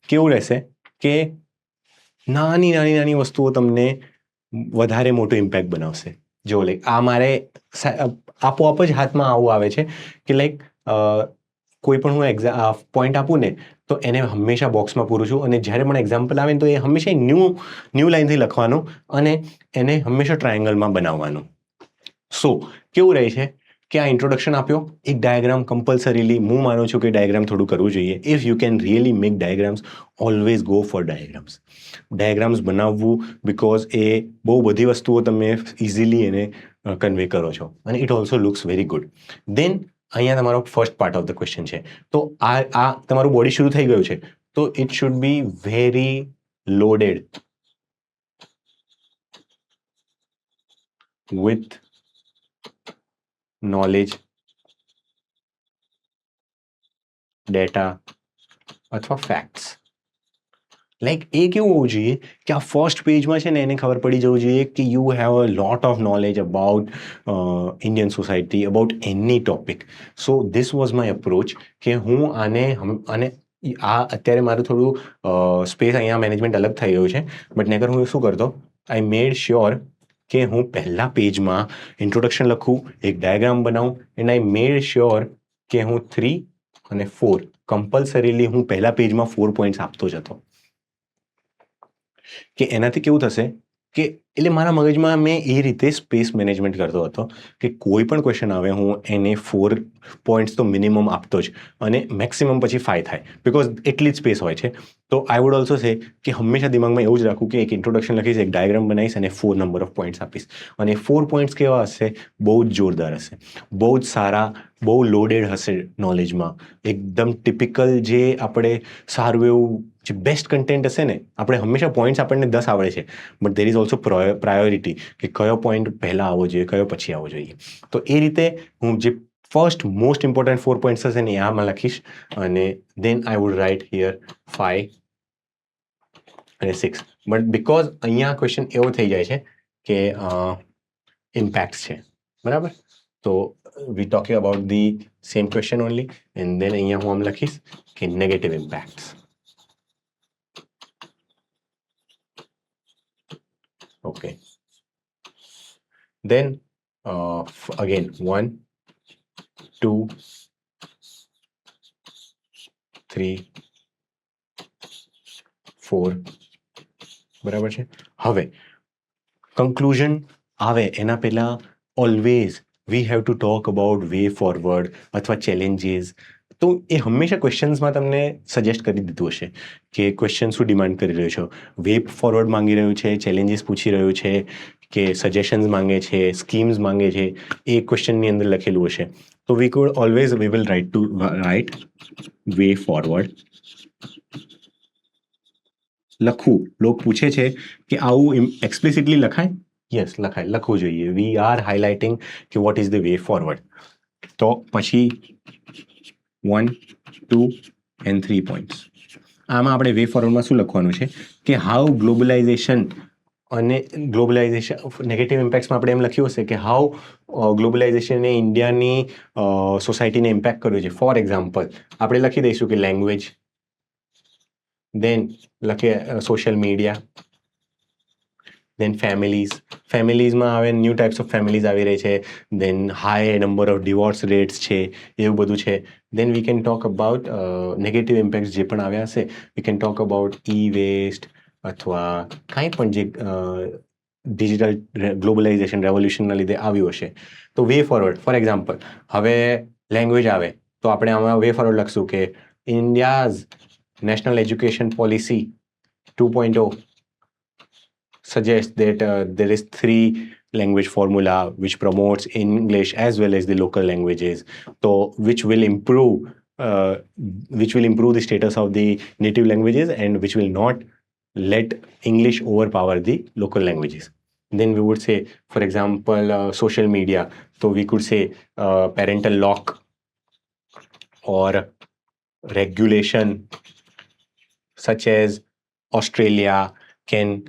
[SPEAKER 1] કેવું રહેશે કે નાની વસ્તુઓ તમને વધારે મોટો ઇમ્પેક્ટ બનાવશે. જો લાઈક આ મારે આપોઆપ જ હાથમાં આવું આવે છે કે લાઈક કોઈ પણ હું પોઈન્ટ આપું ને તો એને હંમેશા બોક્સમાં પૂરું છું, અને જ્યારે મને એક્ઝામ્પલ આવે ને તો એ હંમેશા ન્યૂ લાઇનથી લખવાનું અને એને હંમેશા ટ્રાયેંગલમાં બનાવવાનું. સો કેવું રહે છે કે આ ઇન્ટ્રોડક્શન આપ્યો, એક ડાયાગ્રામ કમ્પલસરીલી હું માનું છું કે ડાયાગ્રામ થોડું કરવું જોઈએ. If you can really make diagrams, always go for diagrams બનાવવું, બિકોઝ એ બહુ બધી વસ્તુઓ તમે ઇઝીલી એને કન્વે કરો છો અને it also looks very good. Then અહીંયા તમારો first part of the question છે. તો આ તમારું બોડી શરૂ થઈ ગયું છે, તો it should be very loaded with knowledge, data અથવા ફેક્ટ્સ. લાઈક એ કેવું હોવું જોઈએ કે આ ફર્સ્ટ પેજમાં છે ને એને ખબર પડી જવું જોઈએ કે you have a lot of knowledge about Indian society, about any topic. So this was my approach કે હું આને આ અત્યારે મારું થોડું સ્પેસ અહીંયા મેનેજમેન્ટ અલગ થઈ ગયું છે, બટ નકર હું શું કરતો, આઈ મેડ શ્યોર કે હું પહેલા પેજમાં ઇન્ટ્રોડક્શન લખું, એક ડાયાગ્રામ બનાવું, એન્ડ આઈ મેડ શ્યોર કે હું 3 અને 4 કમ્પલસરીલી હું પહેલા પેજમાં 4 પોઈન્ટ્સ આપતો જ હતો. કે એનાથી કેવું થશે કે એટલે મારા મગજમાં મેં એ રીતે સ્પેસ મેનેજમેન્ટ કરતો હતો કે કોઈ પણ ક્વેશ્ચન આવે હું એને 4 પોઈન્ટ્સ તો મિનિમમ આપતો જ, અને મેક્સિમમ પછી 5 થાય, બિકોઝ એટલી જ સ્પેસ હોય છે. તો આઈ વુડ ઓલ્સો સે કે હંમેશા દિમાગમાં એવું જ રાખું કે એક ઇન્ટ્રોડક્શન લખીશ, એક ડાયાગ્રામ બનાવીશ અને 4 નંબર ઓફ પોઈન્ટ્સ આપીશ. અને 4 પોઈન્ટ્સ કેવા હશે? બહુ જ જોરદાર હશે, બહુ જ સારા, બહુ લોડેડ હશે નોલેજમાં, એકદમ ટિપિકલ જે આપણે સારું એવું જે બેસ્ટ કન્ટેન્ટ હશે ને. આપણે હંમેશા પોઈન્ટ્સ આપણને 10 આવડે છે, but there is also priority કે કયો પોઈન્ટ પહેલાં આવવો જોઈએ, કયો પછી આવવો જોઈએ. તો એ રીતે હું જે ફર્સ્ટ મોસ્ટ ઇમ્પોર્ટન્ટ 4 પોઈન્ટ્સ હશે ને આમાં લખીશ, અને then I would right here 5 અને 6. બટ બિકોઝ અહીંયા ક્વેશ્ચન એવો થઈ જાય છે કે ઇમ્પેક્ટ્સ છે, બરાબર? તો we talking about the same question only, and then અહીંયા હું આમ લખીશ કે negative impacts. Okay. Then again 1, 2, 3, 4. બરાબર છે. હવે કન્ક્લુઝન આવે એના પહેલા always V have two talk about way forward અથવા ચેલેન્જીસ. તો એ હંમેશા ક્વેશ્ચન્સમાં તમને સજેસ્ટ કરી દીધું હશે કે ક્વેશ્ચન શું ડિમાન્ડ કરી રહ્યો છો, વે ફોરવર્ડ માંગી રહ્યું છે, ચેલેન્જીસ પૂછી રહ્યું છે, કે સજેશન્સ માંગે છે, સ્કીમ્સ માંગે છે, એ ક્વેશ્ચનની અંદર લખેલું હશે. તો we will right way forward. લખવું, લોક પૂછે છે કે આવું એક્સપ્લિસિટલી લખાય? યસ, લખાય, લખવું જોઈએ. વી આર હાઇલાઇટિંગ કે what is the way forward. તો પછી 1, 2 એન્ડ 3 પોઈન્ટ્સ. આમાં આપણે વે ફોરવર્ડમાં શું લખવાનું છે કે હાઉ ગ્લોબલાઇઝેશન નેગેટિવ ઇમ્પેક્ટ્સમાં આપણે એમ લખ્યું હશે કે હાઉ ગ્લોબલાઇઝેશને ઇન્ડિયાની સોસાયટીને ઇમ્પેક્ટ કર્યું છે. ફોર એક્ઝામ્પલ આપણે લખી દઈશું કે લેંગ્વેજ, દેન લખીએ સોશિયલ મીડિયા, દેન ફેમિલીઝમાં આવે ન્યૂ ટાઈપ્સ ઓફ ફેમિલીઝ આવી રહી છે, then high number of divorce rates છે, એવું બધું છે. Then we can talk about negative impact જે પણ આવ્યા હશે, વી કેન ટોક અબાઉટ ઈ વેસ્ટ અથવા કાંઈ પણ જે ડિજિટલ ગ્લોબલાઇઝેશન રેવોલ્યુશનના લીધે આવ્યું હશે. તો વે ફોરવર્ડ, ફોર એક્ઝામ્પલ હવે લેંગ્વેજ આવે તો આપણે આમાં વે ફોરવર્ડ લખશું કે India's national education policy 2.0 suggests that there is 3 language formula which promotes English as well as the local languages, so which will improve the status of the native languages and which will not let English overpower the local languages. Then we would say, for example, social media, so we could say parental lock or regulation, such as Australia can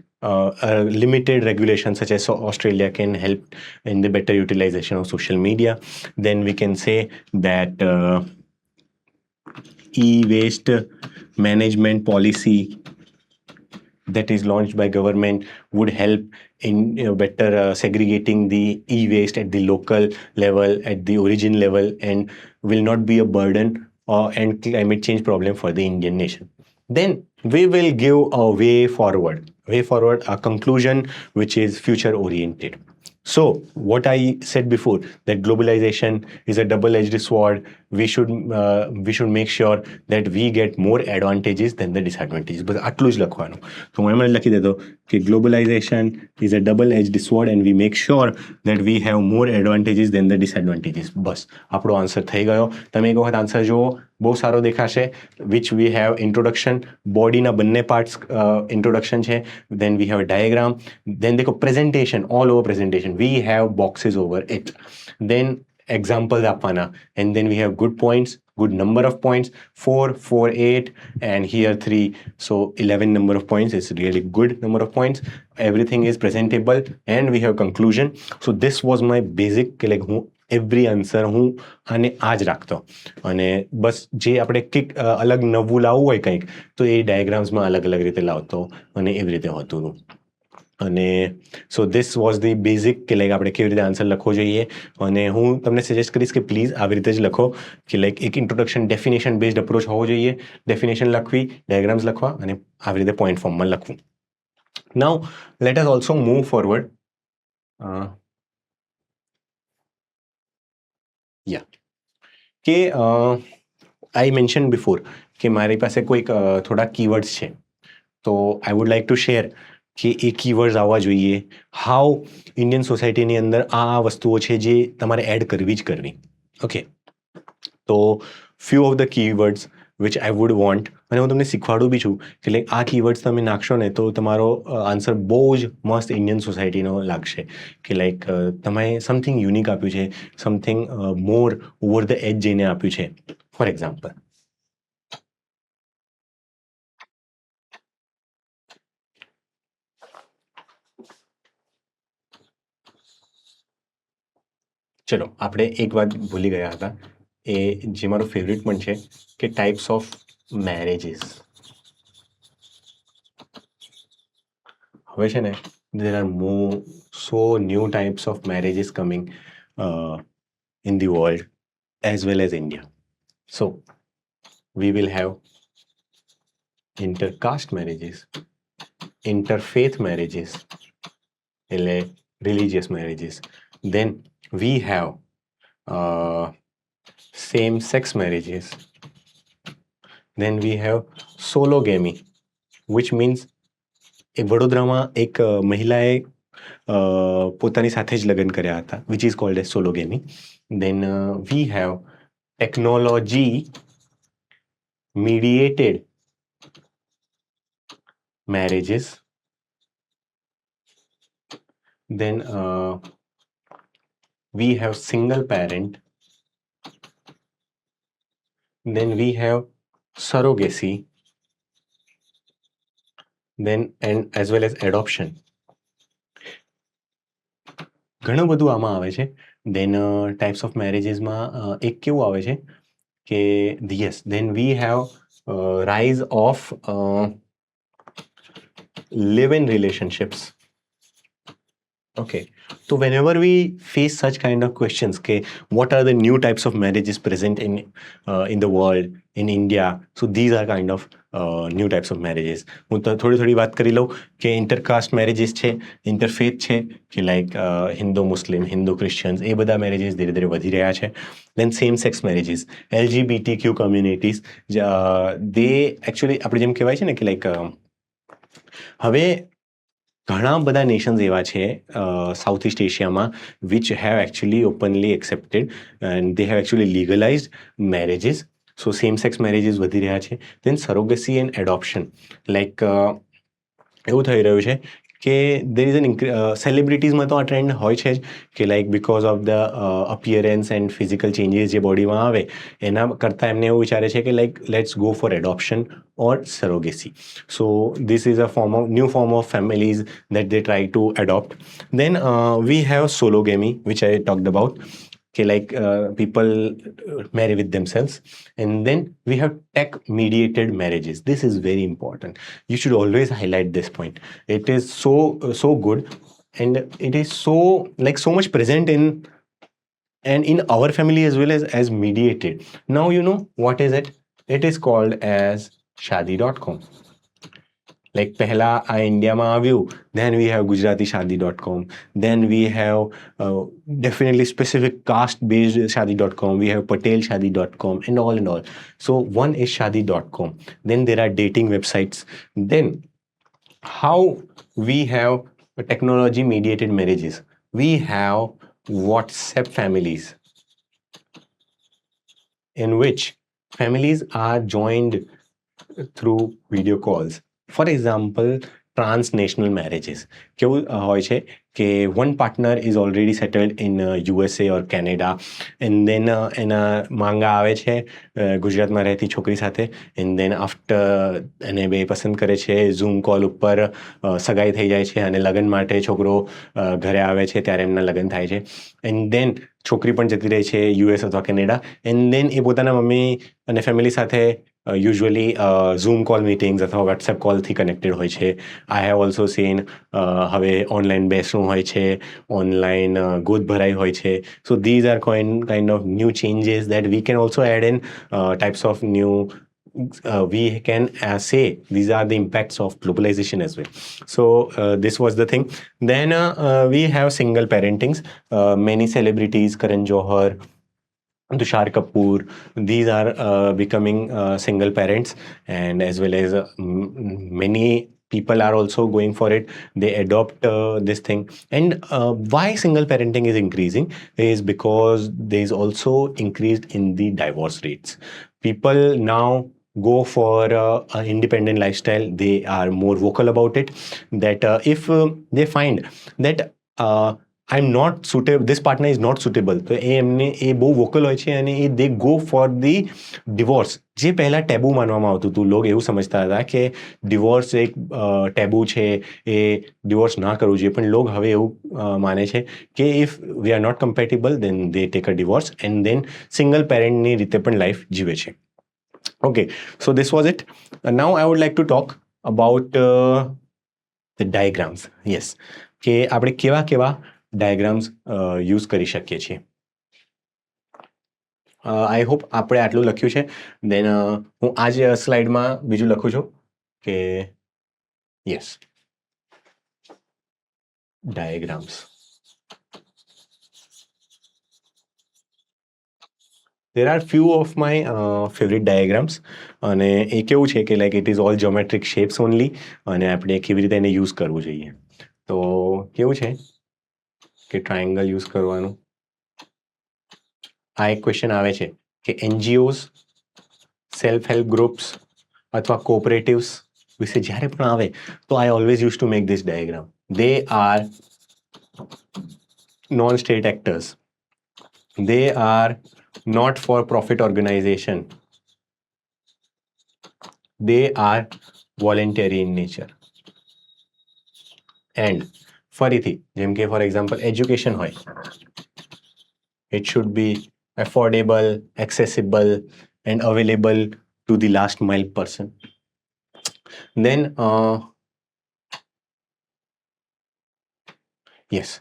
[SPEAKER 1] limited regulation such as Australia can help in the better utilization of social media. Then we can say that e-waste management policy that is launched by government would help in better segregating the e-waste at the local level, at the origin level, and will not be a burden and climate change problem for the Indian nation. Then we will give a way forward, a conclusion which is future oriented. So what I said before, that globalization is a double-edged sword. We should make sure that we get more advantages than the disadvantages. બસ આટલું જ લખવાનું. તો હું એમાં લખી દેતો કે globalization is a double-edged sword and we make sure that we have more advantages than the disadvantages. બસ આપણો આન્સર થઈ ગયો. તમે એક વખત આન્સર જુઓ, બહુ સારો દેખાશે. વિચ વી હેવ ઇન્ટ્રોડક્શન, બોડીના બંને પાર્ટ્સ ઇન્ટ્રોડક્શન છે. Then we have diagram. Then દેખો presentation, all over presentation, we have boxes over it. Then examples આપવાના, and then we have good points, good number of points, 4 4 8 and here 3, so 11 number of points. It's really good number of points. Everything is presentable and we have conclusion. So this was my basic, like હું every answer હું આને આ જ રાખતો, અને બસ જે આપણે કંઈક અલગ નવું લાવવું હોય કંઈક તો એ ડાયાગ્રામ્સમાં અલગ અલગ રીતે લાવતો અને એવી રીતે હોતું હતું. અને so this was the basic કે લાઈક આપણે કેવી રીતે આન્સર લખવો જોઈએ. અને હું તમને સજેસ્ટ કરીશ કે પ્લીઝ આવી રીતે જ લખો, કે લાઈક એક ઇન્ટ્રોડક્શન ડેફિનેશન બેઝડ અપ્રોચ હોવો જોઈએ. ડેફિનેશન લખવી, ડાયાગ્રામ્સ લખવા અને આવી રીતે પોઈન્ટ ફોર્મમાં લખવું. Now let us also move forward. કે આઈ મેન્શન બિફોર કે મારી પાસે કોઈક થોડા કીવર્ડ્સ છે, તો I would like to share કે એ કીવર્ડ્સ આવવા જોઈએ. હાઉ ઇન્ડિયન સોસાયટીની અંદર આ વસ્તુઓ છે જે તમારે એડ કરવી જ કરવી. ઓકે, તો few of the keywords which I would want, અને હું તમને શીખવાડું બી છું કે લાઈક આ કીવર્ડ્સ તમે નાખશો ને તો તમારો આન્સર બહુ જ મસ્ત ઇન્ડિયન સોસાયટીનો લાગશે. કે લાઈક તમે સમથિંગ યુનિક આપ્યું છે, something more over the edge જઈને આપ્યું છે. ફોર એક્ઝામ્પલ, ચલો આપણે એક વાત ભૂલી ગયા હતા, એ જે મારું ફેવરિટ પણ છે, કે ટાઈપ્સ ઓફ મેરેજીસ. હવે છે ને there are so new types of marriages coming in the world as well as India. So we will have intercaste marriages, interfaith marriages, religious marriages. Then we have same-sex marriages. Then we have sologamy, which means વડોદરામાં એક મહિલાએ પોતાની સાથે જ લગ્ન કર્યા હતા, which is called as sologamy. Then we have technology mediated marriages. Then we have single parent. Then we have surrogacy. Then and as well as adoption. ઘણું બધું આમાં આવે છે. દેન ટાઈપ્સ ઓફ મેરેજીસમાં એક કેવું આવે છે કે yes, then we have rise of live-in relationships. Okay, so whenever we face such kind of questions, okay, what are the new types of marriages present in the world, in India? So these are kind of new types of marriages. હું તો થોડી વાત કરી લઉં કે intercaste marriages છે, interfaith છે, કે like Hindu Muslim, Hindu Christians, એ બધા મેરેજીસ ધીરે ધીરે વધી રહ્યા છે. Then same sex marriages, LGBTQ communities, they actually આપણે જેમ કહેવાય છે ને કે લાઈક હવે ઘણા બધા નેશન્સ એવા છે સાઉથ ઇસ્ટ એશિયામાં which have actually openly accepted and they have actually legalized marriages. So same sex marriages વધી રહ્યા છે. Then surrogacy and adoption, like એવું થઈ રહ્યું છે કે દેર ઇઝ એન સેલિબ્રિટીઝમાં તો આ ટ્રેન્ડ હોય છે જ, કે like because of the appearance and physical changes જે બોડીમાં આવે એના કરતાં એમને એવું વિચારે છે કે like let's go for adoption or surrogacy. So this is a new form of families that they try to adopt. Then we have sologamy, which I talked about. Okay, like people marry with themselves. And then we have tech mediated marriages. This is very important. You should always highlight this point. It is so good, and it is so much present in our family as well as mediated. Now you know what is it. It is called as Shaadi.com. Like પહેલાં આ ઇન્ડિયામાં આવ્યું, then we have gujaratishadi.com, then we have definitely specific caste based shadi.com, we have patelshadi.com and all. So one is shadi.com, then there are dating websites, then how we have technology mediated marriages, we have WhatsApp families, in which families are joined through video calls. For example, transnational marriages. કેવું હોય છે કે one partner is already settled in USA or Canada, and then એના માંગા આવે છે ગુજરાતમાં રહેતી છોકરી સાથે, and then after એને બે પસંદ કરે છે, ઝૂમ કોલ ઉપર સગાઈ થઈ જાય છે અને લગ્ન માટે છોકરો ઘરે આવે છે ત્યારે એમના લગ્ન થાય છે, and then છોકરી પણ જતી રહે છે યુએસ અથવા કેનેડા, and then એ પોતાના મમ્મી અને ફેમિલી સાથે યુઝ્યુઅલી ઝૂમ કોલ મીટિંગ્સ અથવા વોટ્સએપ કોલથી કનેક્ટેડ હોય છે. આઈ હેવ ઓલ્સો સીન હવે ઓનલાઈન બેસવું હોય છે, ઓનલાઈન ગોદ ભરાઈ હોય છે. So these are kind of new changes that we can also add in types of new we can say these are the impacts of globalization as well. So this was the thing. Then we have single parentings. Many celebrities, Karan Johar, Tushar Kapoor, these are becoming single parents, and as well as many people are also going for it. They adopt this thing. And why single parenting is increasing is because there is also increased in the divorce rates. People now go for an independent lifestyle. They are more vocal about it, that if they find that I'm not suitable, this partner is not suitable, તો એ બહુ vocal હોય છે અને they go for the divorce. જે પહેલાં ટેબુ માનવામાં આવતું હતું, લોક એવું સમજતા હતા કે ડિવોર્સ એક ટેબુ છે, એ ડિવોર્સ ના કરવું જોઈએ, પણ લોક હવે એવું માને છે કે if we are not compatible then they take a divorce and then single પેરેન્ટની રીતે પણ લાઈફ જીવે છે. Okay, so this was it. Now I would like to talk about the diagrams. Yes, કે આપણે કેવા ડાયાગ્રામ્સ યુઝ કરી શકીએ છીએ. આઈ હોપ આપણે આટલું લખ્યું છે. દેન હું આ જ સ્લાઇડમાં બીજું લખું છું કે yes, diagrams. There are few of my favorite diagrams, અને એ કેવું છે કે like it is all geometric shapes only, અને આપણે કેવી રીતે એને યુઝ કરવું જોઈએ. તો કેવું છે કે ટ્રાયંગલ યુઝ કરવાનું. આ એક ક્વેશ્ચન આવે છે કે એનજીઓઝ, સેલ્ફ હેલ્પ ગ્રુપ્સ અથવા કોઓપરેટિવ્સ વિશે જ્યારે પણ આવે તો I always use to make this diagram. They are non state actors, they are not for profit organization, they are voluntary in nature. And ફરીથી જેમ કે ફોર એક્ઝામ્પલ એજ્યુકેશન હોય, it should be affordable, accessible and available to the last mile person. Then yes,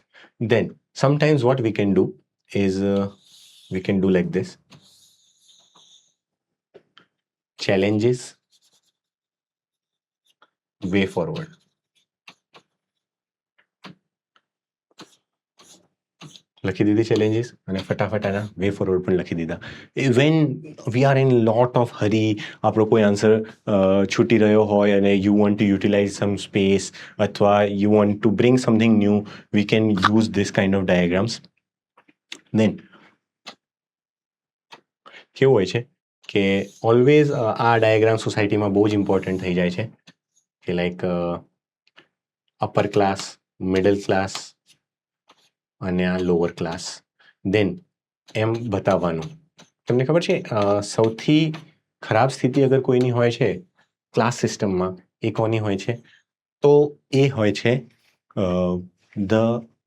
[SPEAKER 1] then sometimes what we can do is we can do like this: challenges, way forward. લખી દીધી challenges અને ફટાફટ આના way forward પણ લખી દીધા. When we are in lot of hurry, આપણો કોઈ આન્સર છૂટી રહ્યો હોય અને you want to utilize some space અથવા you want to bring something new, we can use this kind of diagrams. Then કેવું હોય છે કે ઓલવેઝ આ ડાયાગ્રામ સોસાયટીમાં બહુ જ ઇમ્પોર્ટન્ટ થઈ જાય છે કે like upper class, middle class અને આ લોઅર ક્લાસ. દેન એમ બતાવવાનું. તમને ખબર છે સૌથી ખરાબ સ્થિતિ અગર કોઈની હોય છે ક્લાસ સિસ્ટમમાં, એ કોની હોય છે? તો એ હોય છે ધ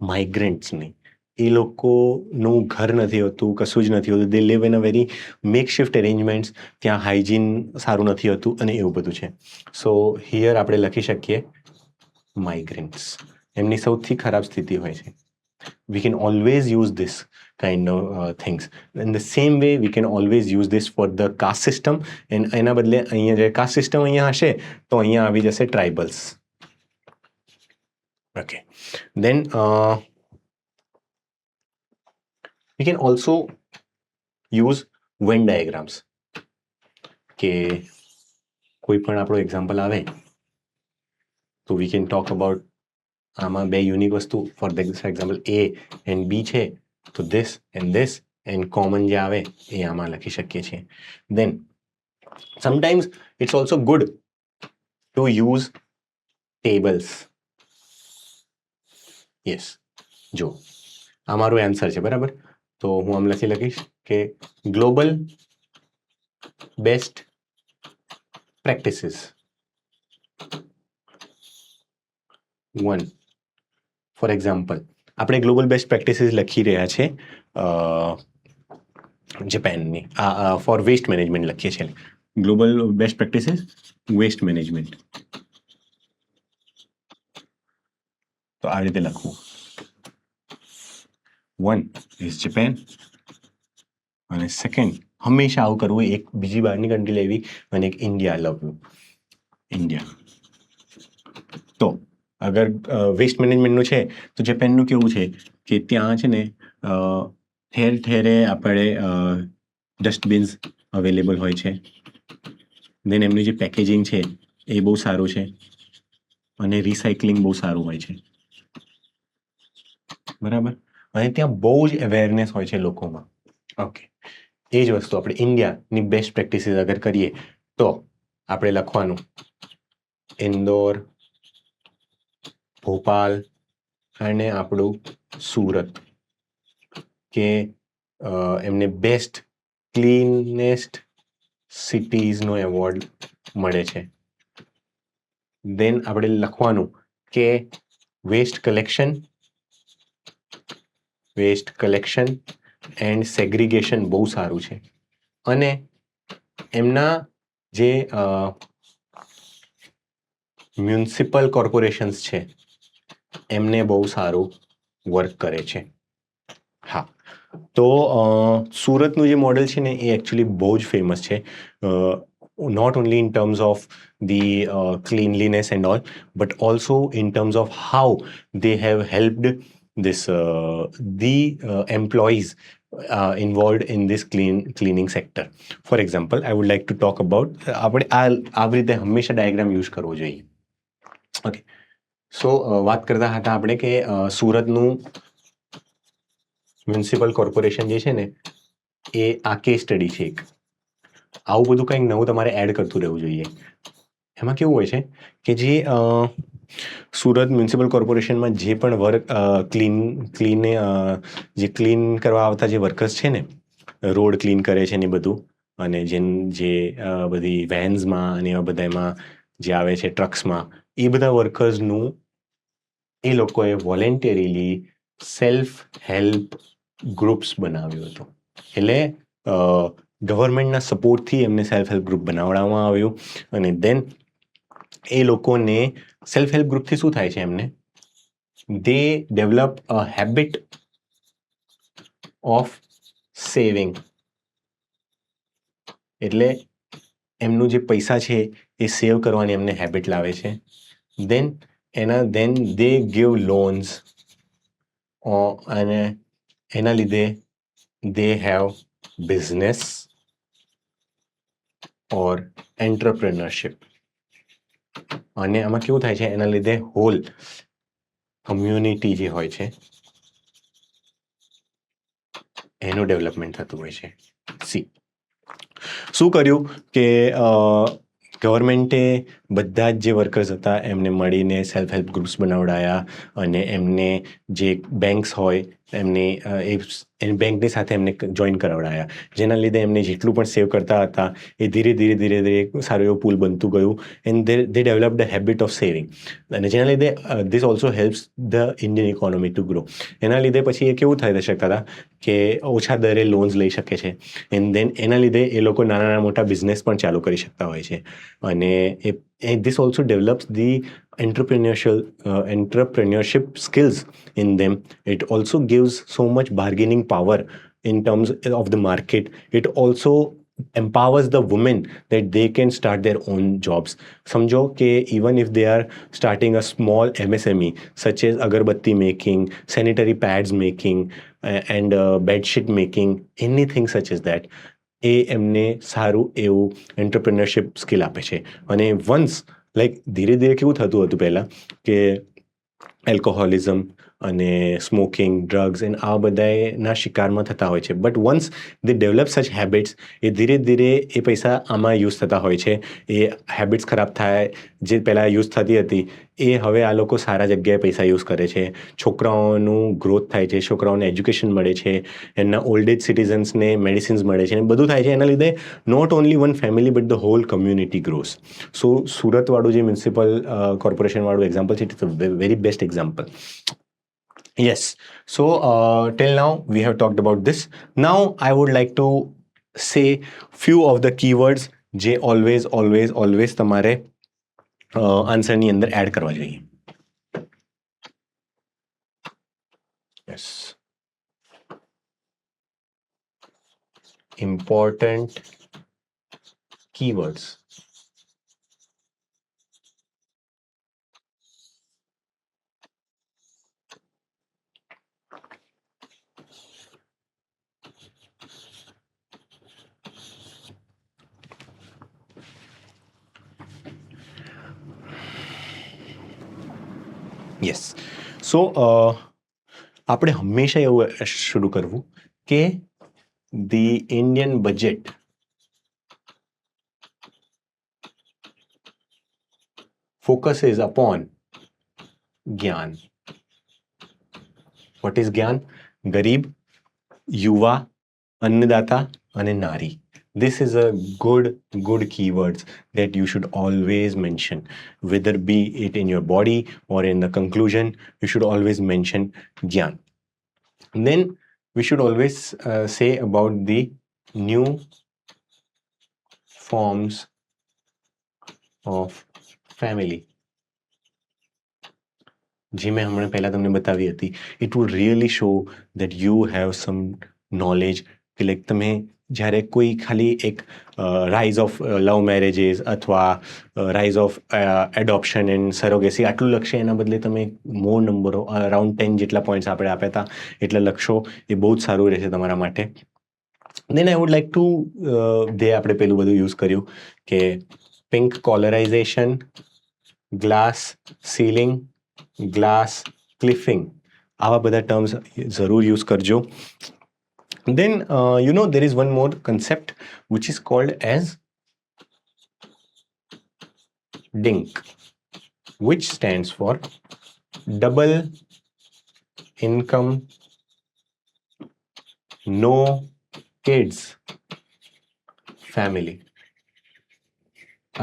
[SPEAKER 1] માઇગ્રન્ટ્સની. એ લોકોનું ઘર નથી હોતું, કશું જ નથી હોતું. They live in a very make shift arrangements, ત્યાં હાઇજીન સારું નથી હોતું અને એવું બધું છે. સો હિયર આપણે લખી શકીએ માઇગ્રન્ટ્સ, એમની સૌથી ખરાબ સ્થિતિ હોય છે. we can always use this kind of things. In the same way we can always use this for the caste system, and એના બદલે અહીંયા જે caste system અહીંયા હશે તો અહીંયા આવી જશે tribals. Okay, then we can also use Venn diagrams. કે કોઈ પણ આપણો એક્ઝામ્પલ આવે તો we can talk about આમાં બે યુનિક વસ્તુ, for example A and B છે તો this and common જે આવે એ આમાં લખી શકીએ છીએ. Then sometimes it's also good to use tables. Yes, જો આ મારું આન્સર છે બરાબર, તો હું આમ લખીશ કે global best practices 1. For example આપણે ગ્લોબલ બેસ્ટ પ્રેક્ટિસીસ લખી રહ્યા છે જાપાનની ફોર વેસ્ટ મેનેજમેન્ટ લખીએ છીએ. Global best practices waste management, તો આ રીતે લખવું. 1 ઇઝ જાપાન અને સેકન્ડ હંમેશા આવું કરવું, એક બીજી બહારની કન્ટ્રી લેવી અને એક ઇન્ડિયા લખવું, ઇન્ડિયા. તો અગર વેસ્ટ મેનેજમેન્ટનું છે તો જાપાનનું કેવું છે કે ત્યાં છે ને ઠેર ઠેરે આપણે ડસ્ટબિન્સ અવેલેબલ હોય છે. દેન એમનું જે પેકેજિંગ છે એ બહુ સારું છે અને રિસાયકલિંગ બહુ સારું હોય છે બરાબર, અને ત્યાં બહુ જ અવેરનેસ હોય છે લોકોમાં. ઓકે, એ જ વસ્તુ આપણે ઇન્ડિયાની બેસ્ટ પ્રેક્ટિસીસ અગર કરીએ તો આપણે લખવાનું ઇન્દોર, ભોપાલ અને આપણું સુરત, કે એમને બેસ્ટ ક્લીનેસ્ટ સિટીઝનો એવોર્ડ મળે છે. દેન આપણે લખવાનું કે વેસ્ટ કલેક્શન એન્ડ સેગ્રીગેશન બહુ સારું છે, અને એમના જે મ્યુનિસિપલ કોર્પોરેશન્સ છે એમને બહુ સારું વર્ક કરે છે. હા, તો સુરતનું જે મોડેલ છે ને એ એકચ્યુઅલી બહુ જ ફેમસ છે, not only in terms of the cleanliness and all, but also in terms of how they have helped this the employees involved in this cleaning sector. For example, I would like to talk about આપણે આવી રીતે હંમેશા diagram use કરવો જોઈએ. Okay, સો વાત કરતા હતા આપણે કે સુરતનું મ્યુનિસિપલ કોર્પોરેશન જે છે ને એ આ કેસ સ્ટડી છે એક. આવું બધું કંઈક નવું તમારે એડ કરતું રહેવું જોઈએ. એમાં કેવું હોય છે કે જે સુરત મ્યુનિસિપલ કોર્પોરેશનમાં જે પણ વર્ક જે ક્લીન કરવા આવતા જે વર્કર્સ છે ને, રોડ ક્લીન કરે છે ને બધું, અને જે બધી વેન્સમાં અને એવા બધામાં જે આવે છે ટ્રક્સમાં, એ બધા વર્કર્સનું એ લોકોએ વોલેન્ટરીલી સેલ્ફ હેલ્પ ગ્રુપ્સ બનાવ્યું હતું. એટલે ગવર્મેન્ટના સપોર્ટથી એમને સેલ્ફ હેલ્પ ગ્રુપ બનાવવામાં આવ્યું, અને દેન એ લોકોને સેલ્ફ હેલ્પ ગ્રુપથી શું થાય છે, એમને they develop a habit of saving. એટલે એમનું જે પૈસા છે એ સેવ કરવાની એમને હેબિટ લાવે છે. દેન દે ગીવ લોન્સ, અને એના લીધે they have business or entrepreneurship. અને આમાં કેવું થાય છે, એના લીધે હોલ કમ્યુનિટી જે હોય છે એનું ડેવલપમેન્ટ થતું હોય છે. શું કર્યું કે ગવર્મેન્ટે બધા જ જે વર્કર્સ હતા એમને મળીને સેલ્ફ હેલ્પ ગ્રુપ્સ બનાવડાયા, અને એમને જે બેંક્સ હોય એમને એ બેંકની સાથે એમને જોઈન કરાવડાયા, જેના લીધે એમને જેટલું પણ સેવ કરતા હતા એ ધીરે ધીરે સારું એવું પુલ બનતું ગયું, and they develop the habit of saving. અને જેના લીધે this also helps the Indian economy two grow. એના લીધે પછી એ કેવું થઈ શકતા હતા કે ઓછા દરે લોન્સ લઈ શકે છે, એન્ડ દેન એના લીધે એ લોકો નાના મોટા બિઝનેસ પણ ચાલુ કરી શકતા હોય છે, અને એ this also develops the entrepreneurship skills in them. It also gives so much bargaining power in terms of the market. It also empowers the women that they can start their own jobs. समझो कि even if they are starting a small MSME such as agarbatti making, sanitary pads making, and bed sheet making, anything such as that, એ એમને સારું એવું entrepreneurship skill આપે છે. અને once like ધીરે ધીરે કેવું થતું હતું પહેલાં કે એલ્કોહોલિઝમ અને સ્મોકિંગ, ડ્રગ્સ એન્ડ આ બધાના શિકારમાં થતા હોય છે. But once they develop such habits, એ ધીરે ધીરે એ પૈસા આમાં યુઝ થતા હોય છે. એ હેબિટ્સ ખરાબ થાય, જે પહેલાં યુઝ થતી હતી એ હવે આ લોકો સારા જગ્યાએ પૈસા યુઝ કરે છે. છોકરાઓનું ગ્રોથ થાય છે, છોકરાઓને એજ્યુકેશન મળે છે, એમના ઓલ્ડ એજ સિટીઝન્સને મેડિસિન્સ મળે છે, અને બધું થાય છે. એના લીધે not only one family but the whole community grows. So સુરતવાળું જે મ્યુનિસિપલ કોર્પોરેશનવાળું એક્ઝામ્પલ છે, it's a very best example. Yes. So till now we have talked about this. Now I would like to say few of the keywords જે always તમારે આન્સરની અંદર add કરવા જોઈએ. Yes. Important keywords. Yes. સો આપણે હંમેશા એવું શરૂ કરવું કે the Indian budget focuses upon જ્ઞાન. What is જ્ઞાન? ગરીબ, યુવા, અન્નદાતા અને નારી. This is a good keywords that you should always mention, whether be it in your body or in the conclusion. You should always mention Gyan. Then we should always say about the new forms of family. જે મેં હમણાં પહેલાં તમને બતાવી હતી. It would really show that you have some knowledge કે like તમે જ્યારે કોઈ ખાલી એક રાઇઝ ઓફ લવ મેરેજીસ અથવા rise of adoption and surrogacy આટલું લખશે, એના બદલે તમે મોર નંબરો અરાઉન્ડ 10 જેટલા પોઈન્ટ્સ આપણે આપ્યા હતા એટલે લખશો, એ બહુ જ સારું રહેશે તમારા માટે. દેન આઈ વુડ લાઈક ટુ જે આપણે પેલું બધું યુઝ કર્યું કે પિંક કોલરાઇઝેશન, ગ્લાસ સીલિંગ, ગ્લાસ ક્લિફિંગ, આવા બધા ટર્મ્સ જરૂર યુઝ કરજો. Then there is one more concept which is called as DINK, which stands for double income no kids family.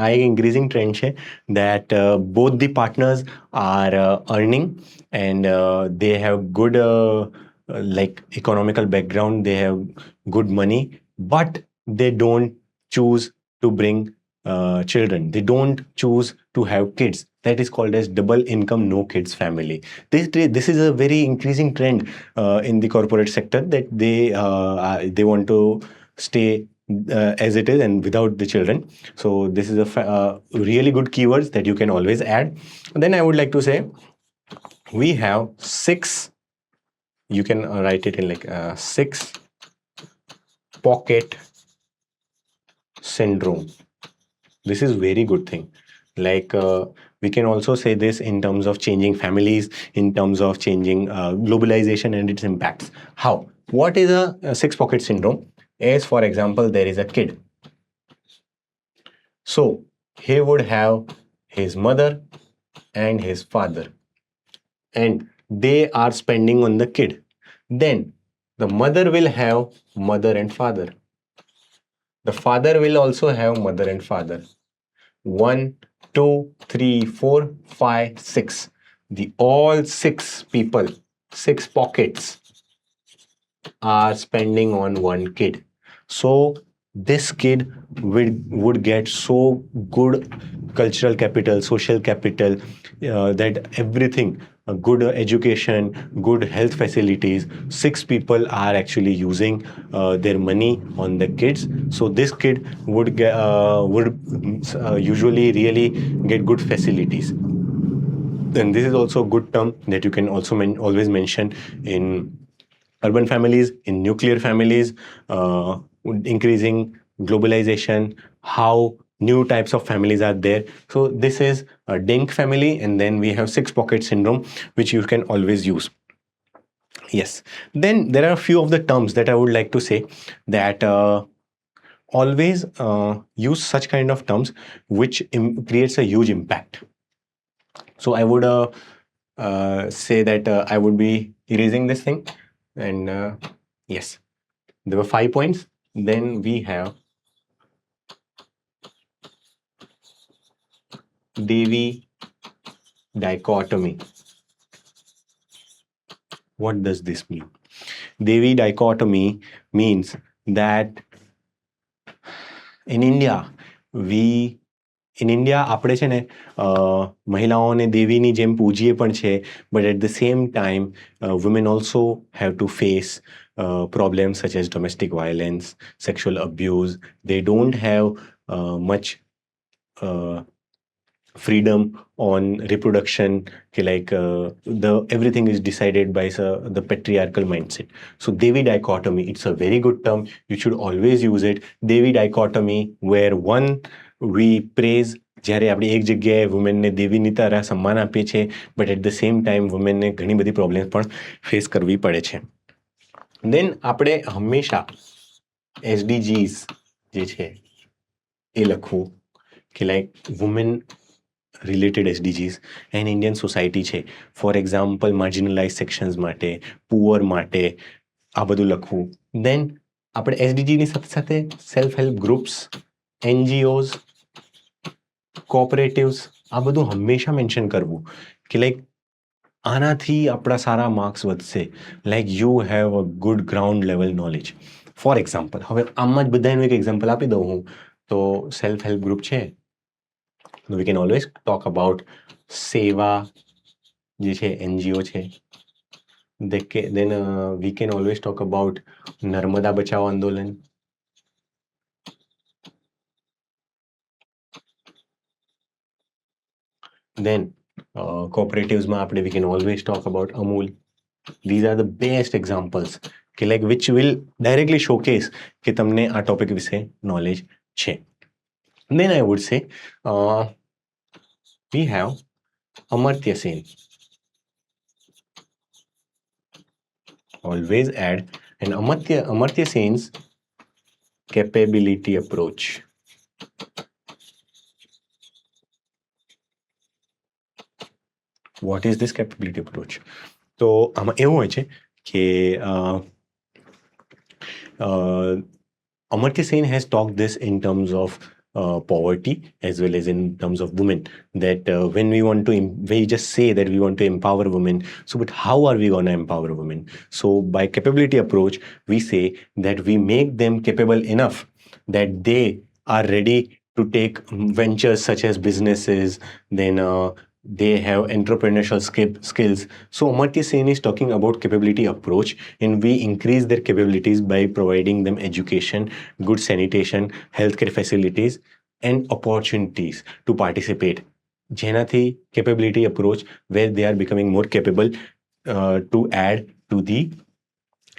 [SPEAKER 1] આ એક ઇન્ક્રીઝિંગ ટ્રેન્ડ છે that both the partners are earning and they have good like economical background, they have good money, but they don't choose to bring children. They don't choose to have kids. That is called as double income no kids family. This is a very increasing trend in the corporate sector that they want to stay as it is and without the children. So this is a really good keywords that you can always add. Then I would like to say we have 6, you can write it in like 6 pocket syndrome. This is very good thing. Like we can also say this in terms of changing families, in terms of changing globalization and its impacts. How? What is a 6 pocket syndrome? As for example, there is a kid. So he would have his mother and his father, and they are spending on the kid. Then the mother will have mother and father. The father will also have mother and father. 1, 2, 3, 4, 5, 6. The all 6 people, 6 pockets are spending on one kid. So this kid would get so good cultural capital, social capital, that everything, a good education, good health facilities. Six people are actually using their money on the kids. So this kid would usually really get good facilities. And this is also a good term that you can also always mention in urban families, in nuclear families, increasing globalization, how new types of families are there. So this is a DINK family, and then we have six pocket syndrome, which you can always use. Yes. Then there are a few of the terms that I would like to say that always use such kind of terms which creates a huge impact. So I would say that I would be erasing this thing. And yes, there were 5 points. Then we have Devi dichotomy. What does this mean? Devi dichotomy means that in India, આપણે છે ને મહિલાઓને દેવીની જેમ પૂજીએ પણ છે, but at the same time women also have to face problems such as domestic violence, sexual abuse. They don't have much freedom on reproduction. Like everything is decided by the patriarchal mindset. So Devi dichotomy, it's a very good term. You should always use it. Devi dichotomy, where one, we praise જ્યારે આપણે એક જગ્યાએ વુમેનને દેવીની તરહ સન્માન આપીએ છીએ, but at the same time વુમેનને ઘણી બધી પ્રોબ્લેમ્સ પણ ફેસ કરવી પડે છે. દેન આપણે હંમેશા SDGs જે છે એ લખવું કે like women related SDGs and Indian society છે. ફોર એક્ઝામ્પલ માર્જિનલાઇઝ સેક્શન્સ માટે, પુઅર માટે, આ બધું લખવું. દેન આપણે SDGની સાથે સાથે self help groups, NGOs, cooperatives, આ બધું હંમેશા મેન્શન કરવું કે લાઈક આનાથી આપણા સારા માર્ક્સ વધશે. Like you have a good ground level knowledge. For example, હવે આમાં જ બધાનું એક એક્ઝામ્પલ આપી દઉં હું. તો સેલ્ફ હેલ્પ ગ્રુપ છે, we can always talk about સેવા જે છે, NGO છે. Then we can always talk about Narmada Bachao Andolan. Then cooperatives we can always talk about Amul. These are the best examples like which will directly showcase કે તમને આ topic વિશે knowledge છે. Then I would say we have Amartya Sen. Always add an Amartya Sen's capability approach. What is this capability approach? તો આમાં એવું હોય છે કે Amartya Sen has talked this in terms of poverty as well as in terms of women, that when we just say that we want to empower women, so but how are we going to empower women? So by capability approach, we say that we make them capable enough that they are ready to take ventures such as businesses, then they have entrepreneurial skills. So Amartya Sen is talking about capability approach, and we increase their capabilities by providing them education, good sanitation, healthcare facilities, and opportunities to participate. જેનાથી capability approach, where they are becoming more capable to add to the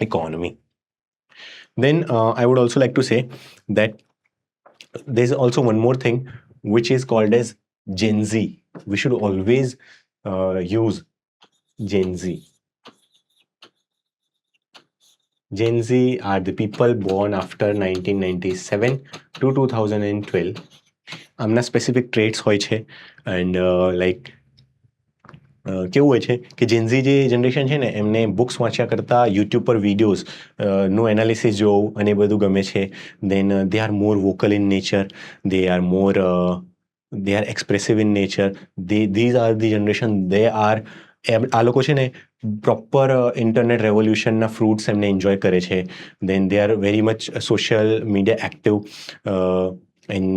[SPEAKER 1] economy. Then I would also like to say that there's also one more thing which is called as Gen Z. We should always use Gen Z. Gen Z are the people born after 1997 to 2012. આમના specific traits હોય છે. And like કેવું હોય છે કે Gen Z જે generation છે ને, એમને બુક્સ વાંચ્યા કરતાં યુટ્યુબ પર વિડીયોઝ નું એનાલિસિસ જોવું અને એ બધું ગમે છે. Then they are more vocal in nature, they are expressive in nature. These are the generation, they are આ લોકો છે ને પ્રોપર ઇન્ટરનેટ રેવોલ્યુશનના ફ્રૂટ્સ એમને એન્જોય કરે છે. Then they are very much social media active and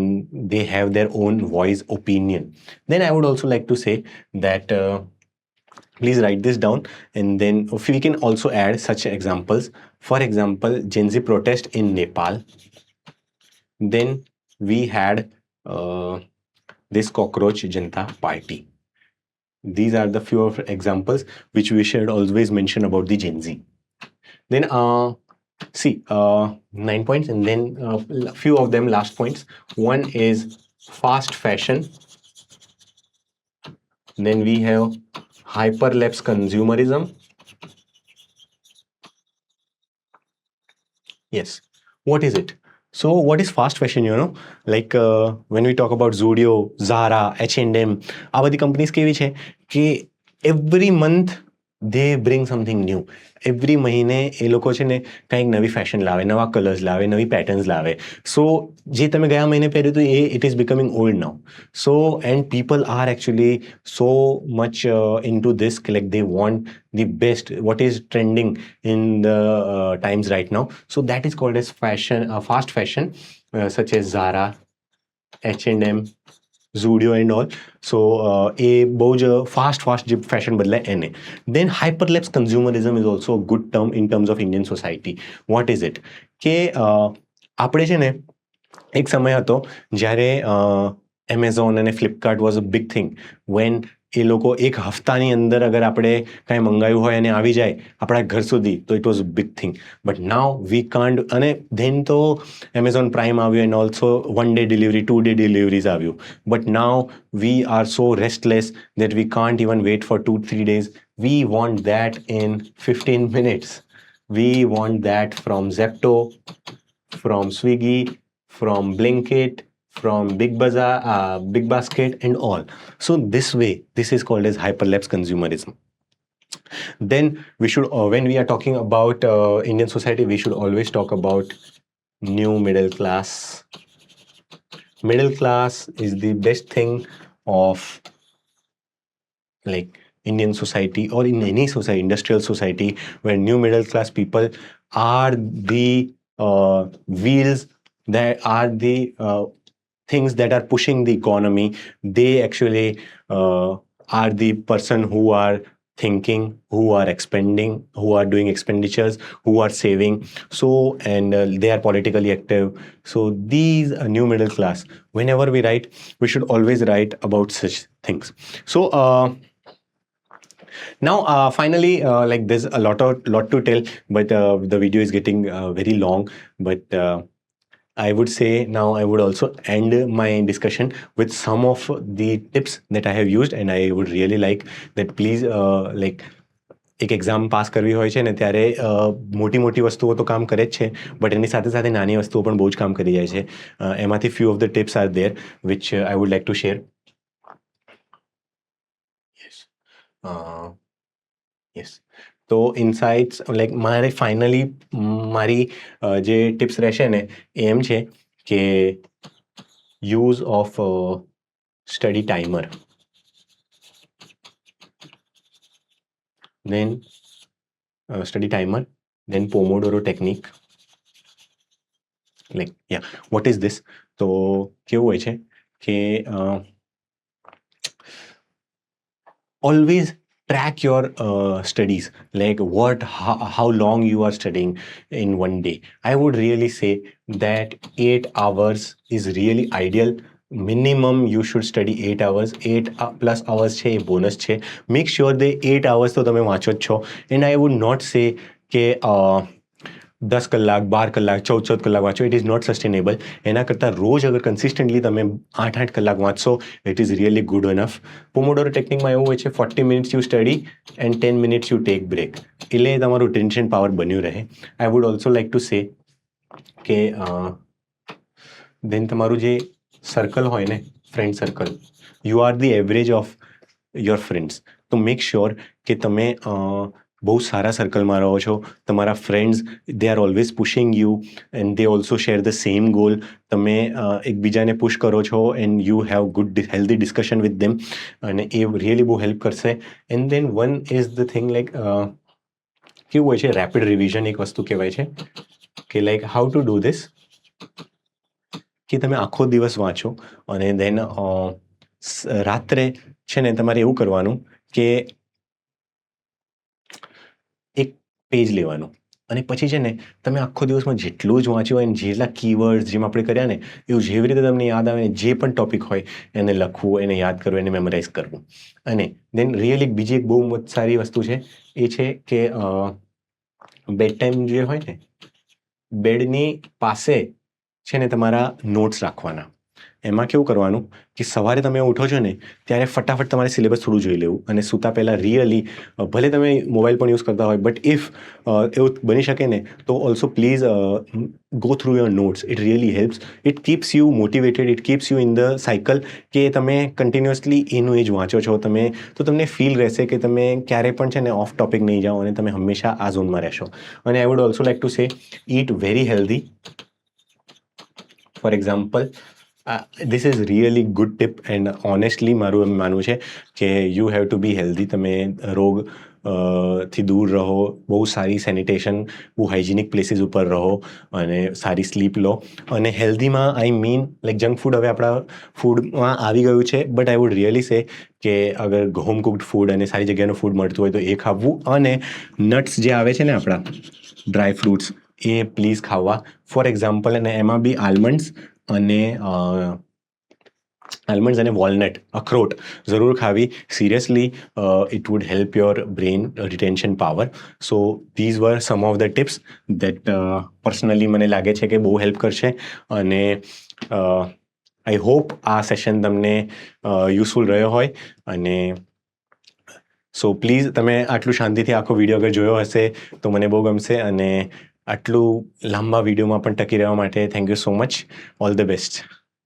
[SPEAKER 1] they have their own voice opinion. Then I would also like to say that please write this down, and then if we can also add such examples. For example, Gen Z protest in Nepal. Then we had this Cockroach Janata Party. These are the few of examples which we should always mention about the Gen Z. Then see 9 points, and then a few of them last points. One is fast fashion. Then we have hyperlapse consumerism. Yes, what is it? So what is fast fashion? Like when we talk about Zudio, Zara, H&M, આ બધી companies કેવી છે કે every month દે bring something new. Every મહિને એ લોકો છે ને કંઈક નવી ફેશન લાવે, નવા કલર્સ લાવે, નવી પેટર્ન્સ લાવે. સો જે તમે ગયા મહિને પહેર્યું હતું it is becoming old now. So and people are actually so much in two this like they want the best, what is trending in the times right now. So that is called as fashion, fast fashion, such as Zara, H&M, Zudio and all. So a બહુ જ fast જે fashion બદલાય એને. Then hyperlapse consumerism is also a good term in terms of Indian society. What is it? કે આપણે છે ને એક સમય હતો જ્યારે એમેઝોન અને Flipkart was a big thing. When એ લોકો એક હપ્તાની અંદર અગર આપણે કાંઈ મંગાવ્યું હોય અને આવી જાય આપણા ઘર સુધી તો it was a big thing. But now we can't, અને ધેન તો એમેઝોન પ્રાઇમ આવ્યું and also 1 day delivery, 2 day deliveries આવ્યું. But now we are so restless that we can't even wait for 2-3 days. We want that in 15 minutes. We want that from Zepto, from Swiggy, from Blinkit, from Big Bazaar, Big Basket and all. So this way, this is called as hyperlapse consumerism. Then we should, when we are talking about Indian society, we should always talk about new middle class. Middle class is the best thing of like Indian society or in any society, industrial society, where new middle class people are the wheels, that are the things that are pushing the economy. They actually are the person who are thinking, who are expending, who are doing expenditures, who are saving. So and they are politically active. So these new middle class, whenever we write, we should always write about such things. So now finally, like there's a lot to tell, but the video is getting very long. But I would say now I would also end my discussion with some of the tips that I have used, and I would really like that please like એક exam pass કરવી હોય છે ને ત્યારે મોટી વસ્તુઓ તો કામ કરે જ છે, બટ એની સાથે સાથે નાની વસ્તુઓ પણ બહુ જ કામ કરી જાય છે. એમાંથી few of the tips are there which I would like to share. Yes. તો ઇનસાઇટ્સ લાઈક મારે ફાઇનલી મારી જે ટિપ્સ રહેશે ને એ એમ છે કે use of study timer, then study timer, then Pomodoro technique. Like yeah, what is this? તો કેવું હોય છે કે always track your studies, like how long you are studying in one day. I would really say that 8 hours is really ideal. Minimum you should study 8 hours. 8 plus hours છે એ bonus છે. Make sure the 8 hours તો તમે વાંચો જ છો. And I would not say કે 10 કલાક 12 કલાક 14 કલાક વાંચો. It is not sustainable. એના કરતાં રોજ અગર કન્સિસ્ટન્ટલી તમે 8 કલાક વાંચશો, it is really good enough. Pomodoro ટેકનિકમાં એવું હોય છે 40 minutes you study and 10 minutes you take break, એટલે તમારું ટેન્શન પાવર બન્યું રહે. I would also like to say કે દેન તમારું જે સર્કલ હોય ને, friend circle, you are the average of your friends. તો મેક શ્યોર કે તમે બહુ સારા સર્કલમાં રહો છો, તમારા friends they are always pushing you and they also share the same goal. તમે એકબીજાને પુશ કરો છો and you have good healthy discussion with them, અને એ રિયલી બહુ હેલ્પ કરશે. And then one is the thing like કેવું હોય છે, રેપિડ રિવિઝન એક વસ્તુ કહેવાય છે કે like how to do this, કે તમે આખો દિવસ વાંચો અને દેન રાત્રે છે ને તમારે એવું કરવાનું કે એક પેજ લેવાનું અને પછી છે ને તમે આખો દિવસમાં જેટલું જ વાંચ્યું હોય ને જેટલા કીવર્ડ્સ જેમ આપણે કર્યા ને એવું જેવી રીતે તમને યાદ આવે ને જે પણ ટોપિક હોય એને લખવું, એને યાદ કરવું, એને મેમરાઇઝ કરવું. અને દેન રિયલી બીજી એક બહુ સારી વસ્તુ છે એ છે કે બેડ ટાઈમ જે હોય ને, બેડની પાસે છે ને તમારા નોટ્સ રાખવાના. એમાં કેવું કરવાનું કે સવારે તમે ઉઠો છો ને ત્યારે ફટાફટ તમારે સિલેબસ થોડું જોઈ લેવું, અને સૂતા પહેલાં રિયલી ભલે તમે મોબાઈલ પણ યુઝ કરતા હોય બટ ઇફ એવું બની શકે ને તો also please go through your notes. It really helps. It keeps you motivated, it keeps you in the cycle, કે તમે કન્ટિન્યુઅસલી એનું એ જ વાંચો છો તમે, તો તમને ફીલ રહેશે કે તમે ક્યારે પણ છે ને ઓફ ટોપિક નહીં જાઓ અને તમે હંમેશા આ ઝોનમાં રહેશો. અને I would also like to સે eat very healthy. For example, this is really good tip and honestly મારું એમ માનવું છે કે you have to be healthy. તમે રોગ થી દૂર રહો, બહુ સારી સેનિટેશન, બહુ હાઇજિનિક પ્લેસીસ ઉપર રહો અને સારી સ્લીપ લો. અને હેલ્ધીમાં I mean like junk food હવે આપણા ફૂડમાં આવી ગયું છે, બટ આઈ વુડ રિયલી સે કે અગર હોમ કુકડ ફૂડ અને સારી જગ્યાનું ફૂડ મળતું હોય તો એ ખાવું, અને નટ્સ જે આવે છે ને આપણા ડ્રાય ફ્રૂટ્સ એ પ્લીઝ ખાવા. ફોર એક્ઝામ્પલ, અને એમાં બી આલમંડ્સ અને વોલનટ, અખરોટ જરૂર ખાવી. Seriously it would help your brain retention power. So these were some of the tips that personally મને લાગે છે કે બહુ હેલ્પ કરશે. અને આઈ હોપ આ સેશન તમને યુઝફુલ રહ્યો હોય. અને સો પ્લીઝ તમે આટલું શાંતિથી આખો વિડીયો અગર જોયો હશે તો મને બહુ ગમશે. અને આટલું લાંબા વિડીયોમાં પણ ટકી રહેવા માટે thank you so much. All the best.